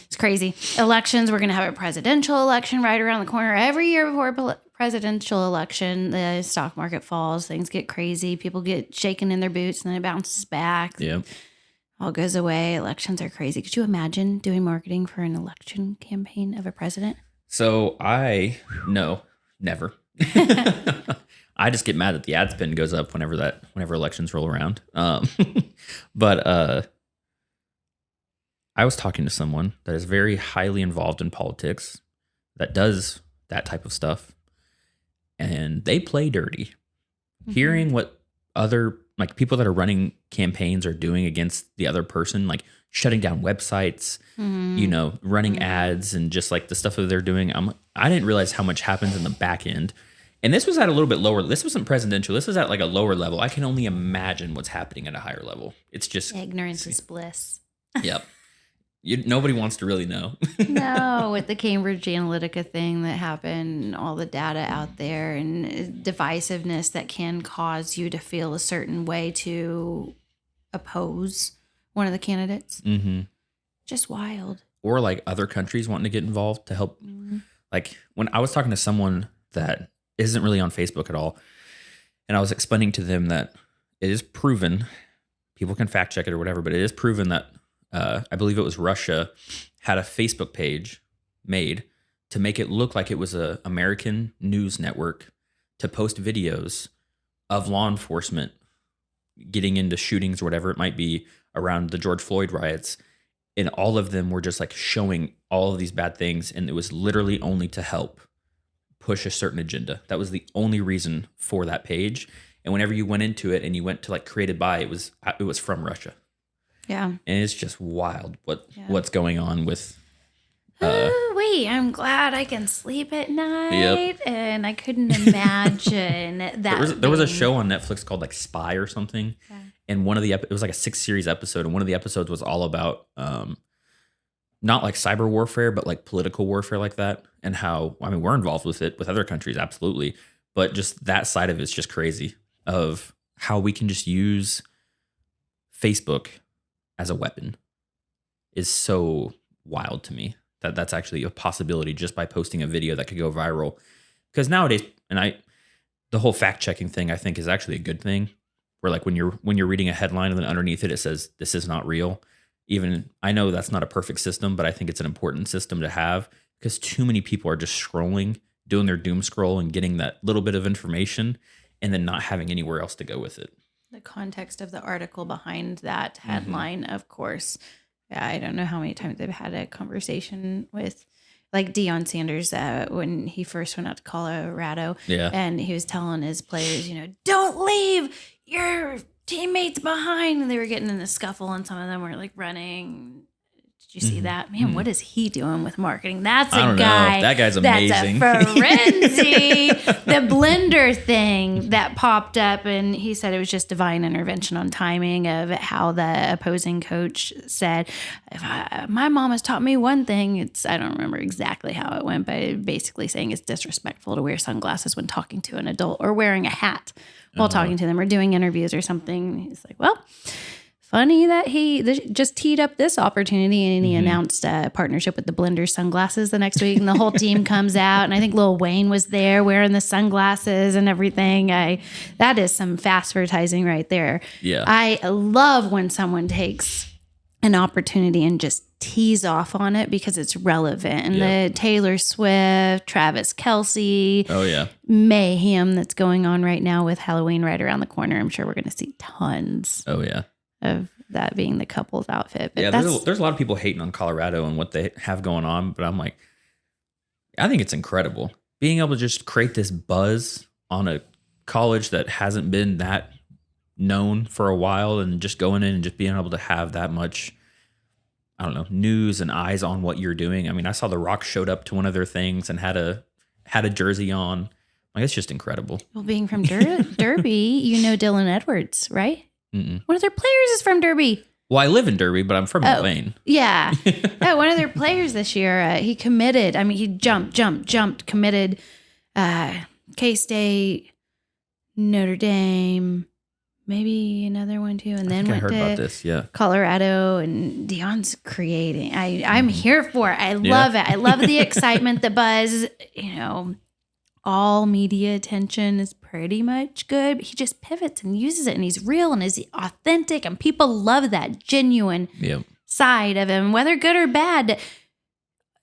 it's crazy. Elections, we're going to have a presidential election right around the corner. Every year before a presidential election, the stock market falls, things get crazy, people get shaken in their boots, and then it bounces back. Yep. All goes away. Elections are crazy. Could you imagine doing marketing for an election campaign of a president? So no, never. I just get mad that the ad spend goes up whenever elections roll around. But I was talking to someone that is very highly involved in politics that does that type of stuff, and they play dirty. Mm-hmm. Hearing what other people that are running campaigns are doing against the other person, like shutting down websites, running ads, and just like the stuff that they're doing. I didn't realize how much happens in the back end. And this was at a little bit lower. This wasn't presidential. This was at like a lower level. I can only imagine what's happening at a higher level. It's just ignorance is bliss. Yep. Nobody wants to really know. No, with the Cambridge Analytica thing that happened, all the data out there, and divisiveness that can cause you to feel a certain way to oppose one of the candidates. Mm-hmm. Just wild. Or like other countries wanting to get involved to help. Mm-hmm. Like when I was talking to someone that isn't really on Facebook at all, and I was explaining to them that it is proven, people can fact check it or whatever, but it is proven that I believe it was Russia had a Facebook page made to make it look like it was a American news network to post videos of law enforcement getting into shootings or whatever it might be around the George Floyd riots. And all of them were just like showing all of these bad things. And it was literally only to help push a certain agenda. That was the only reason for that page. And whenever you went into it and you went to like created by, it was from Russia. Yeah. And it's just wild what's going on with. Wait, I'm glad I can sleep at night. Yep. And I couldn't imagine that. There was a show on Netflix called like Spy or something. Yeah. And one of it was like a 6-series episode. And one of the episodes was all about not like cyber warfare, but like political warfare like that. And how, I mean, we're involved with it with other countries, absolutely. But just that side of it's just crazy of how we can just use Facebook as a weapon is so wild to me. That's actually a possibility just by posting a video that could go viral. Because nowadays, the whole fact checking thing I think is actually a good thing. Where like when you're reading a headline and then underneath it says this is not real. Even I know that's not a perfect system, but I think it's an important system to have because too many people are just scrolling, doing their doom scroll and getting that little bit of information and then not having anywhere else to go with it. The context of the article behind that headline, of course. Yeah, I don't know how many times I've had a conversation with like Deion Sanders when he first went out to Colorado. Yeah. And he was telling his players, don't leave your teammates behind. And they were getting in a scuffle and some of them were like running. Did you see that? Man, what is he doing with marketing? That's a guy. That guy's amazing. That's a frenzy. The blender thing that popped up, and he said it was just divine intervention on timing of how the opposing coach said, my mom has taught me one thing. I don't remember exactly how it went, but basically saying it's disrespectful to wear sunglasses when talking to an adult or wearing a hat while talking to them or doing interviews or something. He's like, well, funny that he just teed up this opportunity and he announced a partnership with the Blender sunglasses the next week and the whole team comes out. And I think Lil Wayne was there wearing the sunglasses and everything. That is some fast advertising right there. Yeah. I love when someone takes an opportunity and just tease off on it because it's relevant. And the Taylor Swift, Travis Kelce, mayhem that's going on right now with Halloween right around the corner. I'm sure we're going to see tons. Oh, yeah. Of that being the couple's outfit. But there's a lot of people hating on Colorado and what they have going on, but I'm like, I think it's incredible. Being able to just create this buzz on a college that hasn't been that known for a while and just going in and just being able to have that much, I don't know, news and eyes on what you're doing. I mean, I saw The Rock showed up to one of their things and had a jersey on. Like, it's just incredible. Well, being from Derby, Dylan Edwards, right? Mm-mm. One of their players is from Derby. Well, I live in Derby, but I'm from Wayne. Yeah. One of their players this year, he committed. I mean, he jumped, committed K-State, Notre Dame, maybe another one too. And then went to Colorado, and Deion's creating. I'm here for it. I love it. I love the excitement, the buzz, all media attention is pretty much good. But he just pivots and uses it, and he's real and is authentic, and people love that genuine side of him, whether good or bad.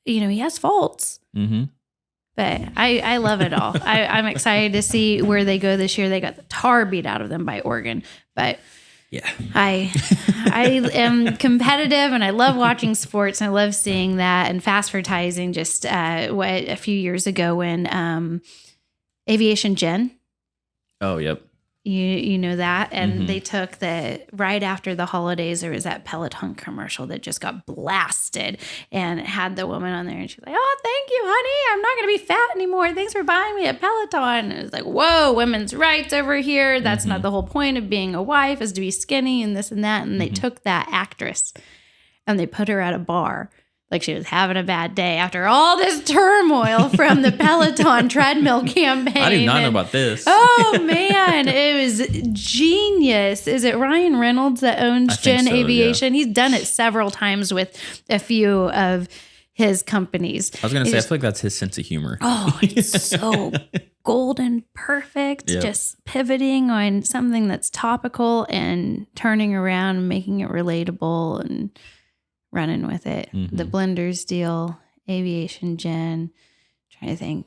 He has faults, but I love it all. I'm excited to see where they go this year. They got the tar beat out of them by Oregon, but I am competitive and I love watching sports and I love seeing that. And fast advertising just a few years ago when Aviation Gen. Oh, yep. You know that. And they took right after the holidays, there was that Peloton commercial that just got blasted and it had the woman on there and she's like, oh, thank you, honey. I'm not going to be fat anymore. Thanks for buying me a Peloton. And it was like, whoa, women's rights over here. That's not the whole point of being a wife, is to be skinny and this and that. And they took that actress and they put her at a bar like she was having a bad day after all this turmoil from the Peloton treadmill campaign. I did not know about this. Oh man, it was genius. Is it Ryan Reynolds that owns Gen Aviation? Yeah. He's done it several times with a few of his companies. I was going to say, I feel like that's his sense of humor. Oh, it's so golden perfect. Yep. Just pivoting on something that's topical and turning around and making it relatable and running with it. Mm-hmm. The Blenders deal, Aviation Gen, trying to think.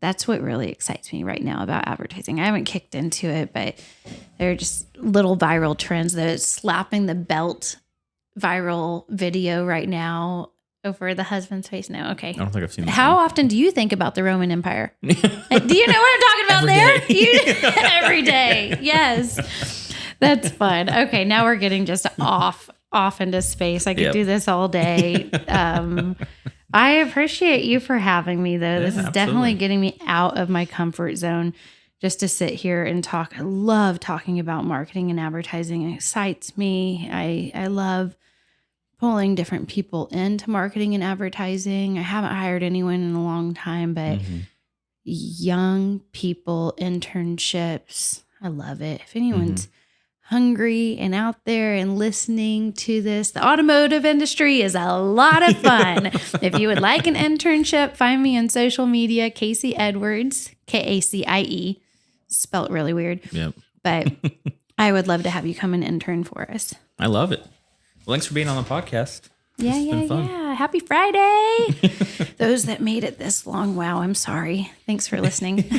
That's what really excites me right now about advertising. I haven't kicked into it, but there are just little viral trends. The slapping the belt viral video right now over the husband's face. No, okay. I don't think I've seen that. How often do you think about the Roman Empire? Do you know what I'm talking about there? Every day. Yes. That's fun. Okay, now we're getting just off into space. I could do this all day. I appreciate you for having me, though. This is definitely getting me out of my comfort zone just to sit here and talk. I love talking about marketing and advertising. It excites me. I love pulling different people into marketing and advertising. I haven't hired anyone in a long time, but young people, internships, I love it. If anyone's hungry and out there and listening to this, the automotive industry is a lot of fun. If you would like an internship, find me on social media, Kacie Edwards, Kacie, spelled really weird. Yep. But I would love to have you come and intern for us. I love it. Well, thanks for being on the podcast. Yeah. Happy Friday. Those that made it this long, wow, I'm sorry. Thanks for listening.